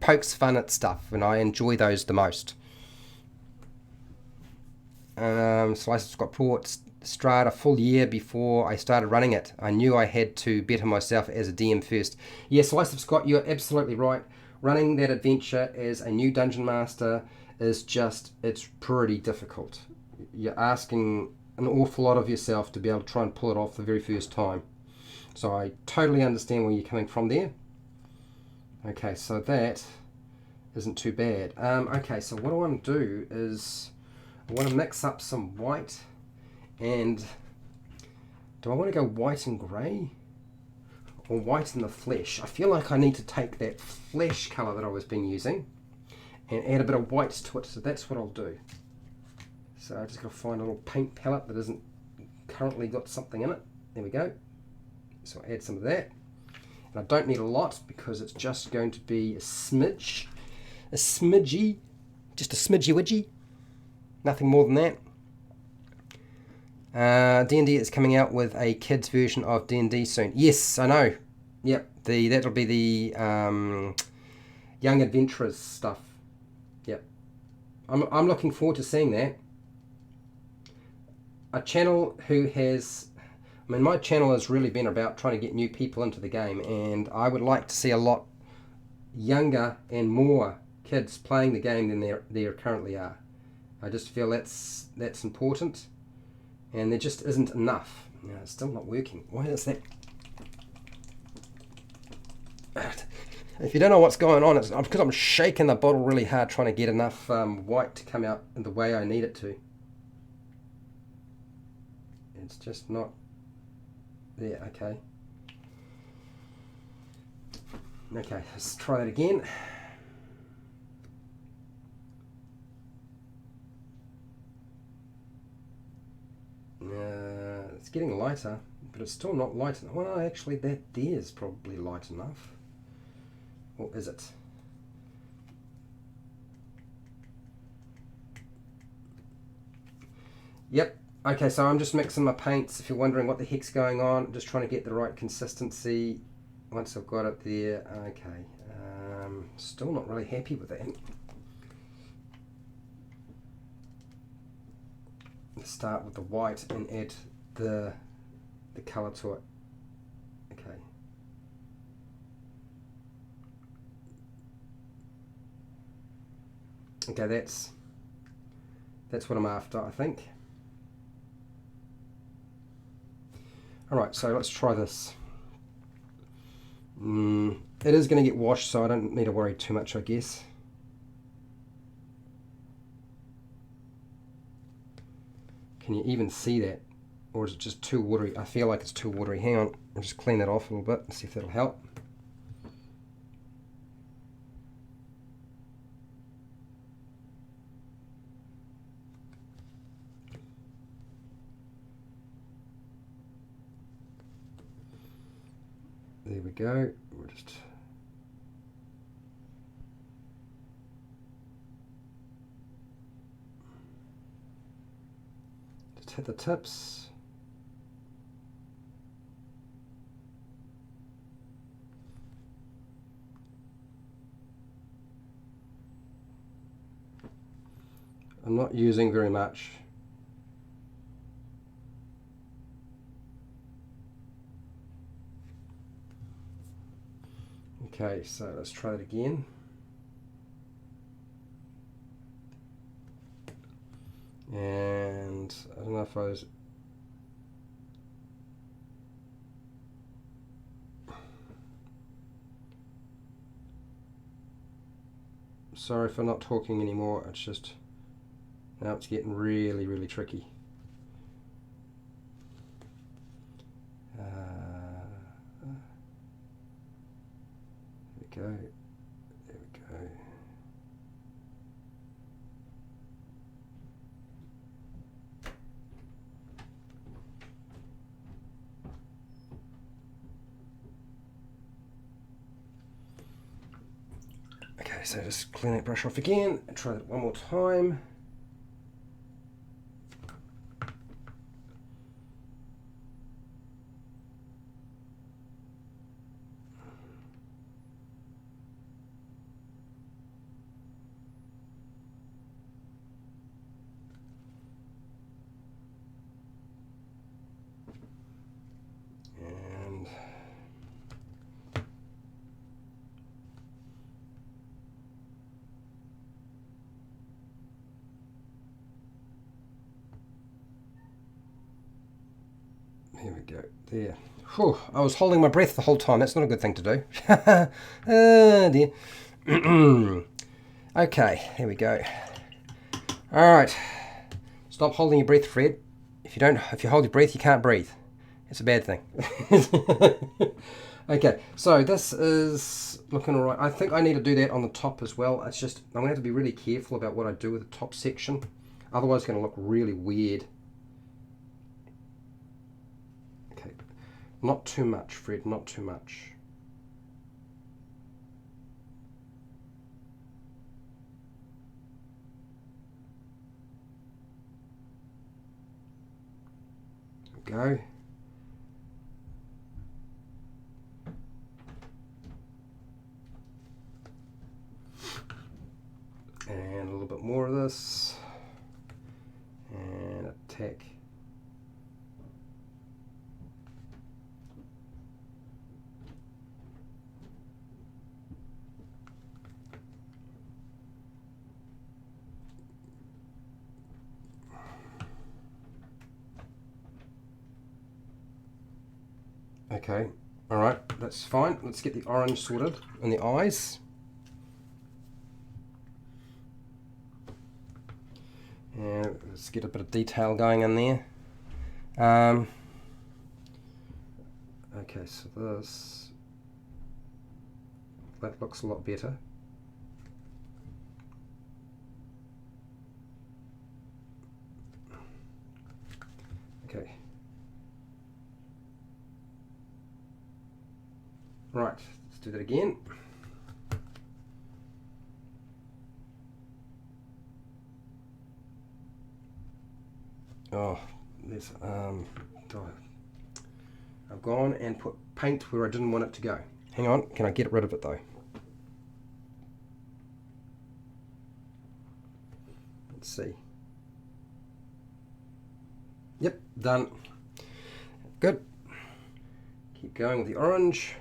pokes fun at stuff, and I enjoy those the most. Slice Scott brought Strata a full year before I started running it. I knew I had to better myself as a DM first. Yes, Slice of Scott, you're absolutely right. Running that adventure as a new dungeon master is it's pretty difficult. You're asking an awful lot of yourself to be able to try and pull it off the very first time. So I totally understand where you're coming from there. Okay, so that isn't too bad. Okay, so what I want to do is I want to mix up some white. And do I want to go white and grey or white in the flesh? I feel like I need to take that flesh colour that I was been using and add a bit of white to it, so that's what I'll do. So I just got to find a little paint palette that isn't currently got something in it. There we go. So I'll add some of that. And I don't need a lot because it's just going to be a smidgy, just a smidgy-widgy. Nothing more than that. D&D is coming out with a kids version of D&D soon. Yes, I know. Yep, that'll be the Young Adventurers stuff. Yep, I'm looking forward to seeing that. A channel who has, I mean, my channel has really been about trying to get new people into the game, and I would like to see a lot younger and more kids playing the game than there currently are. I just feel that's important. And there just isn't enough. No, it's still not working. Why is that? If you don't know what's going on, it's because I'm shaking the bottle really hard trying to get enough white to come out in the way I need it to. It's just not there. Okay. Okay, let's try that again. It's getting lighter, but it's still not light enough. Well, actually, that there is probably light enough. Or is it? Yep. Okay, so I'm just mixing my paints. If you're wondering what the heck's going on, I'm just trying to get the right consistency. Once I've got it there, okay. Still not really happy with that. Start with the white and add the colour to it. Okay. Okay, that's what I'm after, I think. Alright, so let's try this. It is going to get washed, so I don't need to worry too much, I guess. Can you even see that? Or is it just too watery? I feel like it's too watery. Hang on, I'll just clean that off a little bit and see if that'll help. There we go. We'll just hit the tips. I'm not using very much. Okay, so let's try it again. And I don't know if I was... Sorry for not talking anymore, it's just... Now it's getting really, really tricky. There we go. There we go. Okay, so just clean that brush off again and try that one more time. Here we go, there. Whew, I was holding my breath the whole time. That's not a good thing to do. Oh dear. Okay, here we go. All right, stop holding your breath, Fred. If you hold your breath, you can't breathe. It's a bad thing. Okay, so this is looking all right. I think I need to do that on the top as well. It's just, I'm gonna have to be really careful about what I do with the top section. Otherwise it's gonna look really weird. Not too much, Fred, not too much. There we go. And a little bit more of this. And attack. Okay, all right, that's fine. Let's get the orange sorted in the eyes. And let's get a bit of detail going in there. Okay, so that looks a lot better. Okay. Right, let's do that again. Oh, there's I've gone and put paint where I didn't want it to go. Hang on, can I get rid of it though? Let's see. Yep, done. Good. Keep going with the orange.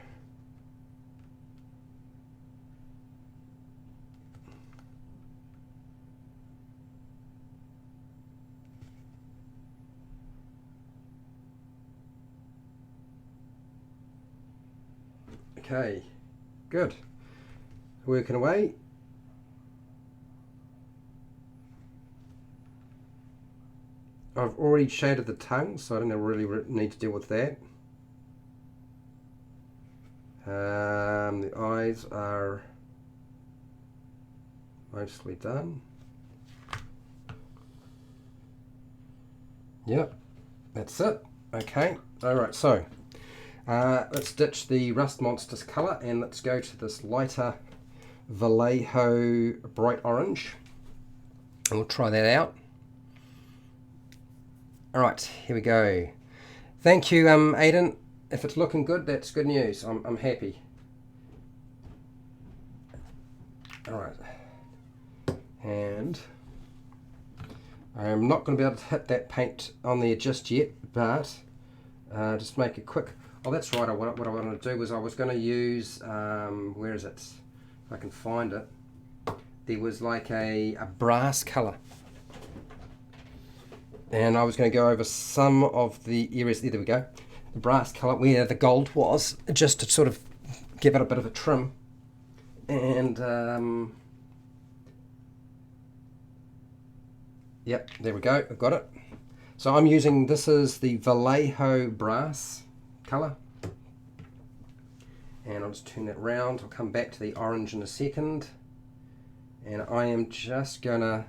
Okay, good. Working away. I've already shaded the tongue, so I don't really need to deal with that. The eyes are mostly done. Yep, that's it. Okay, alright, so let's ditch the Rust Monsters colour and let's go to this lighter Vallejo bright orange. And we'll try that out. Alright, here we go. Thank you, Aidan. If it's looking good, that's good news. I'm happy. Alright. And I'm not going to be able to hit that paint on there just yet, but just make a quick... Oh, that's right. What I wanted to do was I was going to use... where is it? If I can find it. There was like a brass colour. And I was going to go over some of the areas... There we go. The brass colour where the gold was, just to sort of give it a bit of a trim. And... yep, there we go. I've got it. So I'm using, this is the Vallejo brass colour. And I'll just turn that round. I'll come back to the orange in a second. And I am just gonna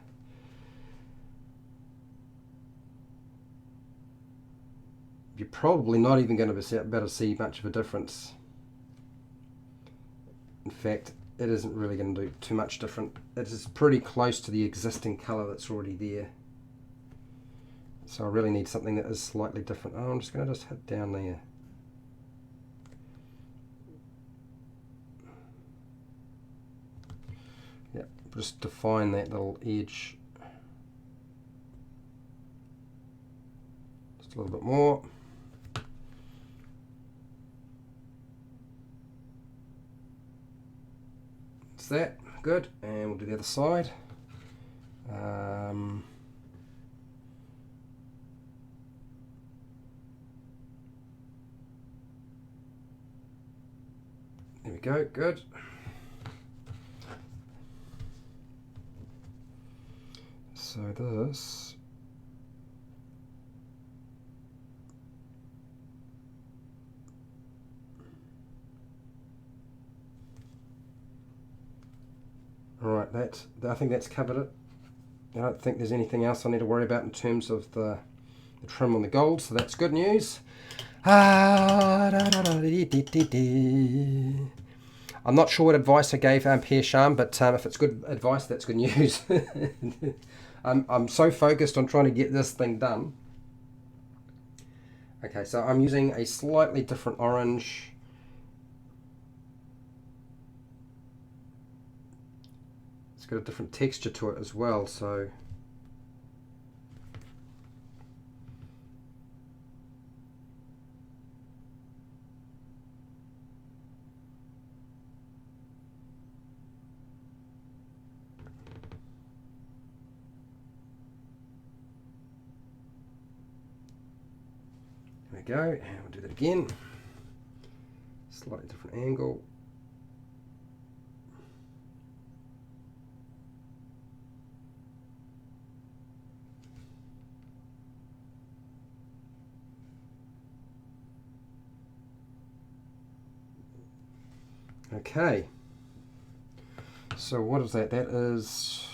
you're probably not even going to be able to see much of a difference. In fact, it isn't really going to do too much different. It is pretty close to the existing colour that's already there. So I really need something that is slightly different. Oh, I'm just going to just hit down there. Yep, just define that little edge just a little bit more. That's that, good. And we'll do the other side. There we go, good. So this, all right, I think that's covered it. I don't think there's anything else I need to worry about in terms of the trim on the gold, so that's good news. I'm not sure what advice I gave Pierre Charm, but if it's good advice, that's good news. I'm so focused on trying to get this thing done. Okay, so I'm using a slightly different orange. It's got a different texture to it as well, so there we go, and we'll do that again. Slightly different angle. Okay, so what is that? That is,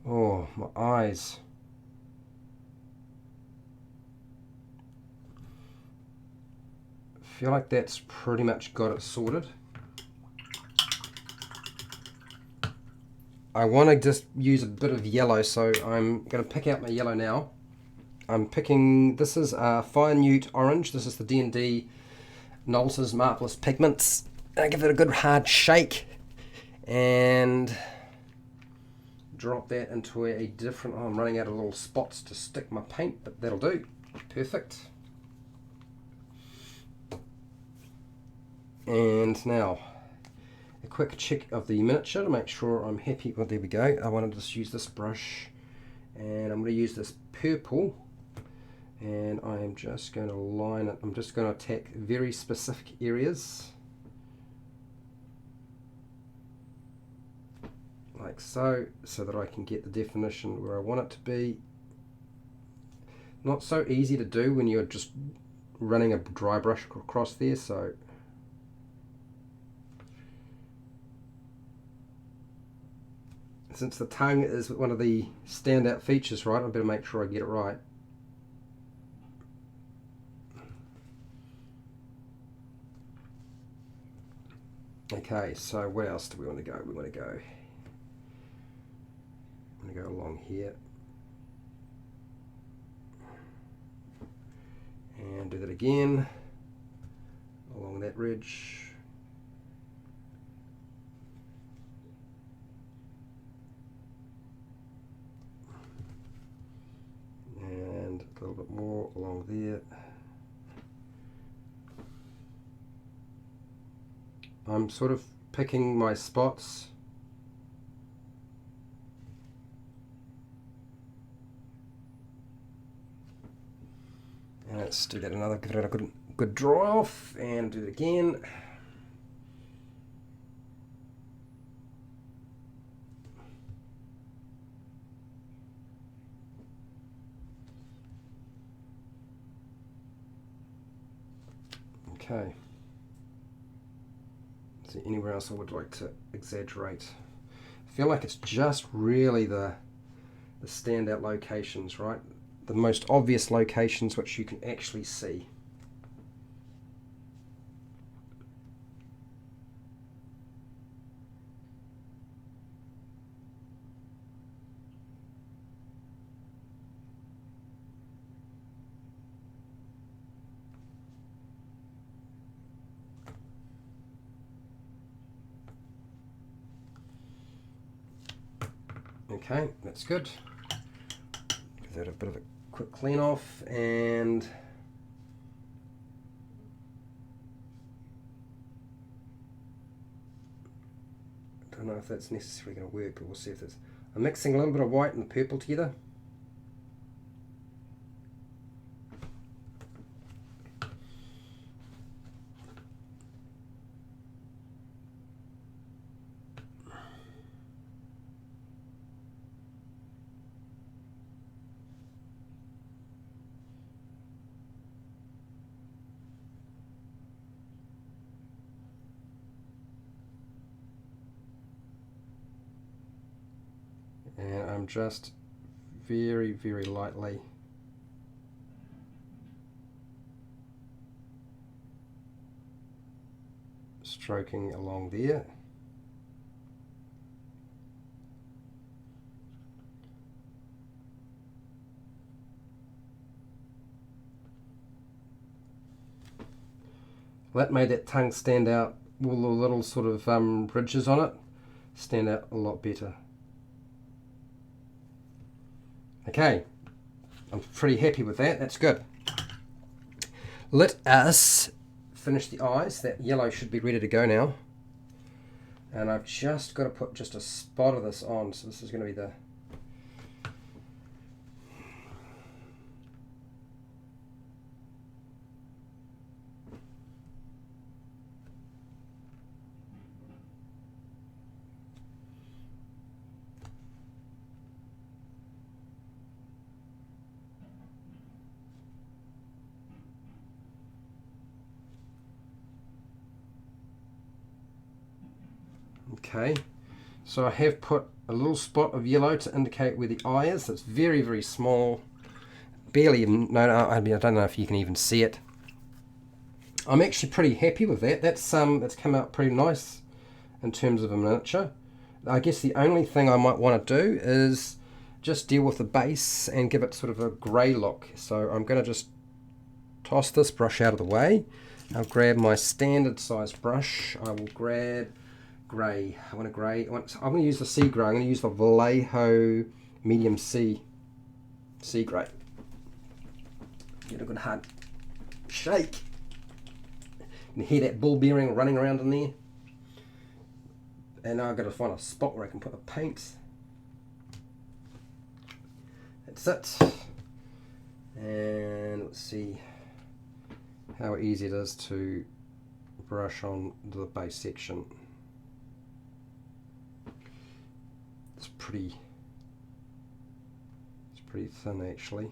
oh, my eyes. I feel like that's pretty much got it sorted. I want to just use a bit of yellow, so I'm going to pick out my yellow now. I'm picking, this is firenewt orange. This is the D&D Nolzur's Marvelous Pigments. I give it a good hard shake and drop that into a different, oh, I'm running out of little spots to stick my paint, but that'll do. Perfect. And now a quick check of the miniature to make sure I'm happy. Well, there we go. I want to just use this brush, and I'm going to use this purple, and I am just going to line it. I'm just going to attack very specific areas like so, so that I can get the definition where I want it to be. Not so easy to do when you're just running a dry brush across there, so since the tongue is one of the standout features, right, I better make sure I get it right. Okay, so where else do we want to go? We want to go, I'm going to go along here and do that again along that ridge. there. I'm sort of picking my spots. And let's do that another, give it a good draw off and do it again. Okay. Is there anywhere else I would like to exaggerate? I feel like it's just really the standout locations, right? The most obvious locations which you can actually see. Okay, that's good. Give that a bit of a quick clean off, and I don't know if that's necessarily going to work, but we'll see if it's. I'm mixing a little bit of white and purple together. And I'm just very, very lightly stroking along there. That made that tongue stand out, all the little sort of ridges on it stand out a lot better. Okay, I'm pretty happy with that. That's good. Let us finish the eyes. That yellow should be ready to go now. And I've just got to put just a spot of this on. So this is going to be the... Okay, so I have put a little spot of yellow to indicate where the eye is. It's very, very small. Barely even, I don't know if you can even see it. I'm actually pretty happy with that. That's come out pretty nice in terms of a miniature. I guess the only thing I might want to do is just deal with the base and give it sort of a grey look. So I'm going to just toss this brush out of the way. I'll grab my standard size brush. I will grab grey. I'm going to use the sea grey. I'm going to use the Vallejo medium sea grey. Get a good hard shake. You can hear that ball bearing running around in there. And now I've got to find a spot where I can put the paint. That's it. And let's see how easy it is to brush on the base section. It's pretty thin actually.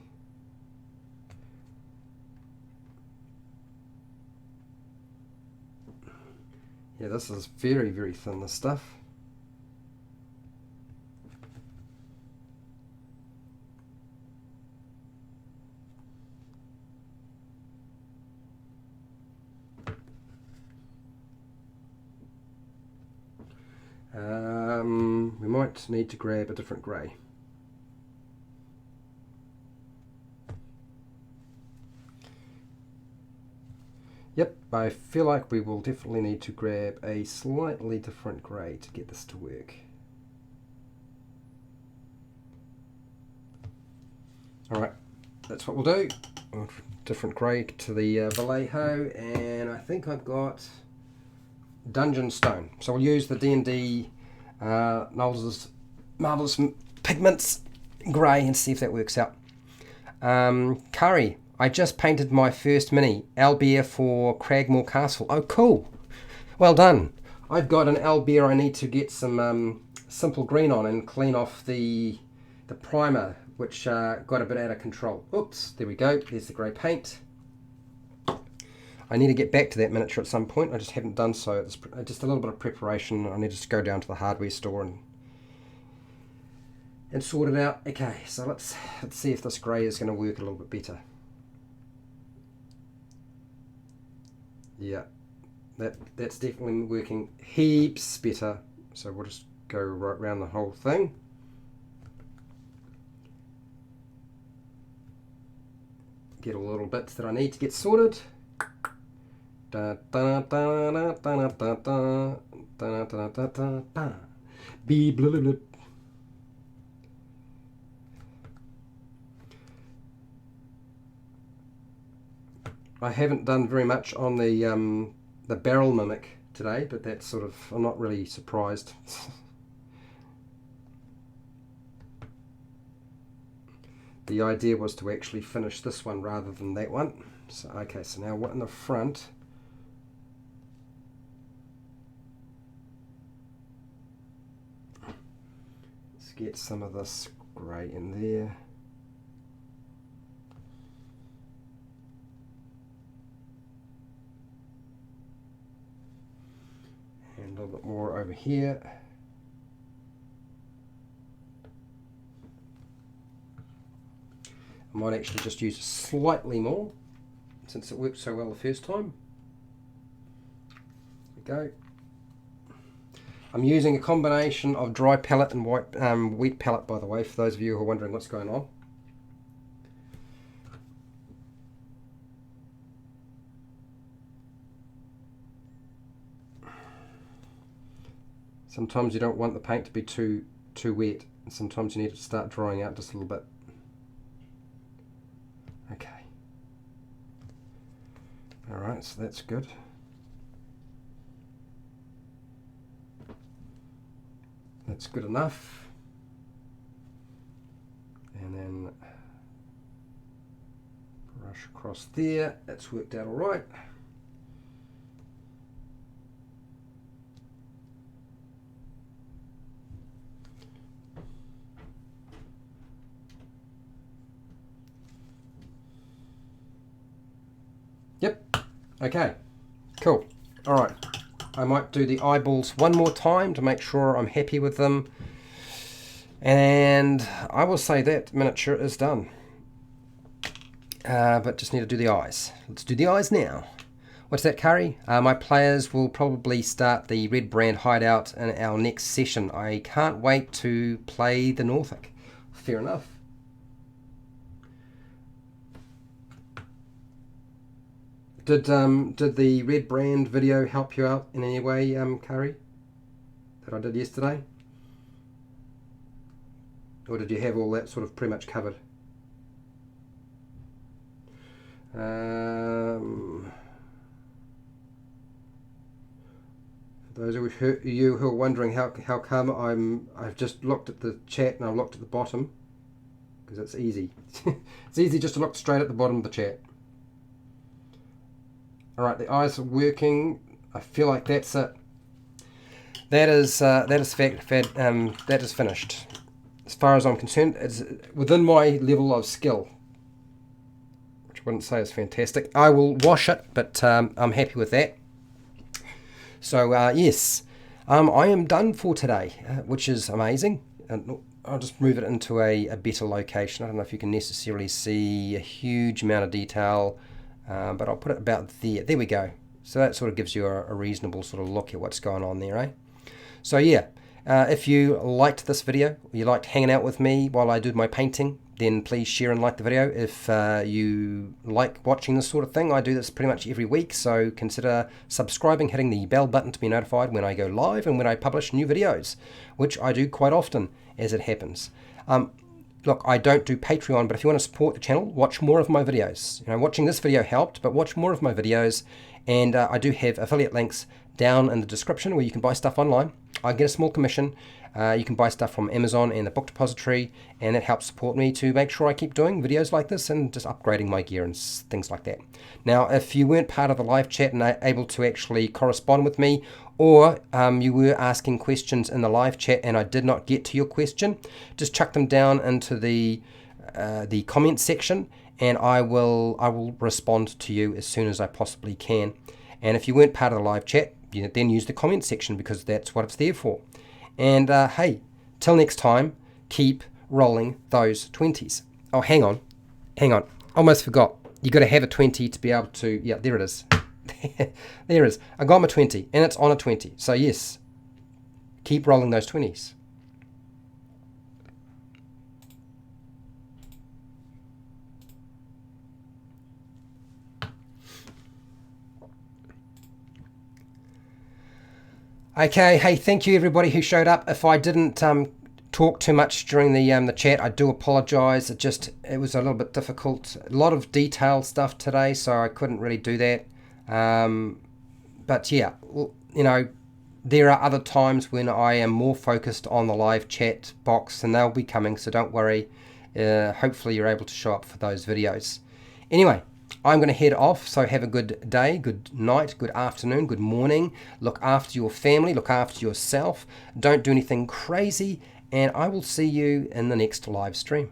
Yeah, this is very, very thin, this stuff. We might need to grab a different grey. Yep, I feel like we will definitely need to grab a slightly different grey to get this to work. Alright, that's what we'll do. different grey to the Vallejo, and I think I've got Dungeon Stone. So we'll use the D&D Nolzur's Marvelous Pigments grey and see if that works out. Curry, I just painted my first mini, owlbear for Cragmore Castle. Oh, cool. Well done. I've got an owlbear I need to get some simple green on and clean off the primer, which got a bit out of control. Oops, there we go. There's the grey paint. I need to get back to that miniature at some point. I just haven't done so. It's just a little bit of preparation. I need to just go down to the hardware store and sort it out. Okay, so let's see if this grey is going to work a little bit better. Yeah, that's definitely working heaps better. So we'll just go right around the whole thing. Get all the little bits that I need to get sorted. I haven't done very much on the barrel mimic today, but that's sort of, I'm not really surprised. The idea was to actually finish this one rather than that one. So okay, so now what in the front? Let's get some of this grey in there. And a little bit more over here. I might actually just use slightly more since it worked so well the first time. There we go. I'm using a combination of dry palette and wet palette, by the way, for those of you who are wondering what's going on. Sometimes you don't want the paint to be too wet, and sometimes you need to start drying out just a little bit. Okay. Alright, so that's good. That's good enough. And then brush across there. That's worked out alright. Yep. Okay. Cool. All right. I might do the eyeballs one more time to make sure I'm happy with them. And I will say that miniature is done. But just need to do the eyes. Let's do the eyes now. What's that, Curry? My players will probably start the Red Brand hideout in our next session. I can't wait to play the Norfolk. Fair enough. Did the Red Brand video help you out in any way, Curry, that I did yesterday? Or did you have all that sort of pretty much covered? For those of you who are wondering how come I've just looked at the chat and I've looked at the bottom, because it's easy. It's easy just to look straight at the bottom of the chat. Alright, the eyes are working. I feel like that's it. That is finished. As far as I'm concerned, it's within my level of skill, which I wouldn't say is fantastic. I will wash it, but I'm happy with that. So yes, I am done for today, which is amazing. And I'll just move it into a better location. I don't know if you can necessarily see a huge amount of detail. But I'll put it about there. There we go. So that sort of gives you a reasonable sort of look at what's going on there, eh? So yeah, if you liked this video, you liked hanging out with me while I do my painting, then please share and like the video. If you like watching this sort of thing, I do this pretty much every week, so consider subscribing, hitting the bell button to be notified when I go live and when I publish new videos, which I do quite often as it happens. look, I don't do Patreon, but if you want to support the channel, watch more of my videos. You know, watching this video helped, but watch more of my videos. And I do have affiliate links down in the description where you can buy stuff online. I get a small commission. You can buy stuff from Amazon and the book depository, and that helps support me to make sure I keep doing videos like this and just upgrading my gear and things like that. Now, if you weren't part of the live chat and able to actually correspond with me, or you were asking questions in the live chat and I did not get to your question, just chuck them down into the comment section, and I will respond to you as soon as I possibly can. And if you weren't part of the live chat, then use the comment section, because that's what it's there for. And hey, till next time, keep rolling those 20s. Oh, hang on, almost forgot. You got to have a 20 to be able to, yeah, there it is. There it is. I got my 20 and it's on a 20. So yes, keep rolling those 20s. Okay, hey, thank you everybody who showed up. If I didn't talk too much during the chat, I do apologize. It was a little bit difficult. A lot of detailed stuff today, so I couldn't really do that. But yeah, you know, there are other times when I am more focused on the live chat box, and they'll be coming, so don't worry. Hopefully you're able to show up for those videos. Anyway, I'm going to head off, so have a good day, good night, good afternoon, good morning. Look after your family, look after yourself. Don't do anything crazy, and I will see you in the next live stream.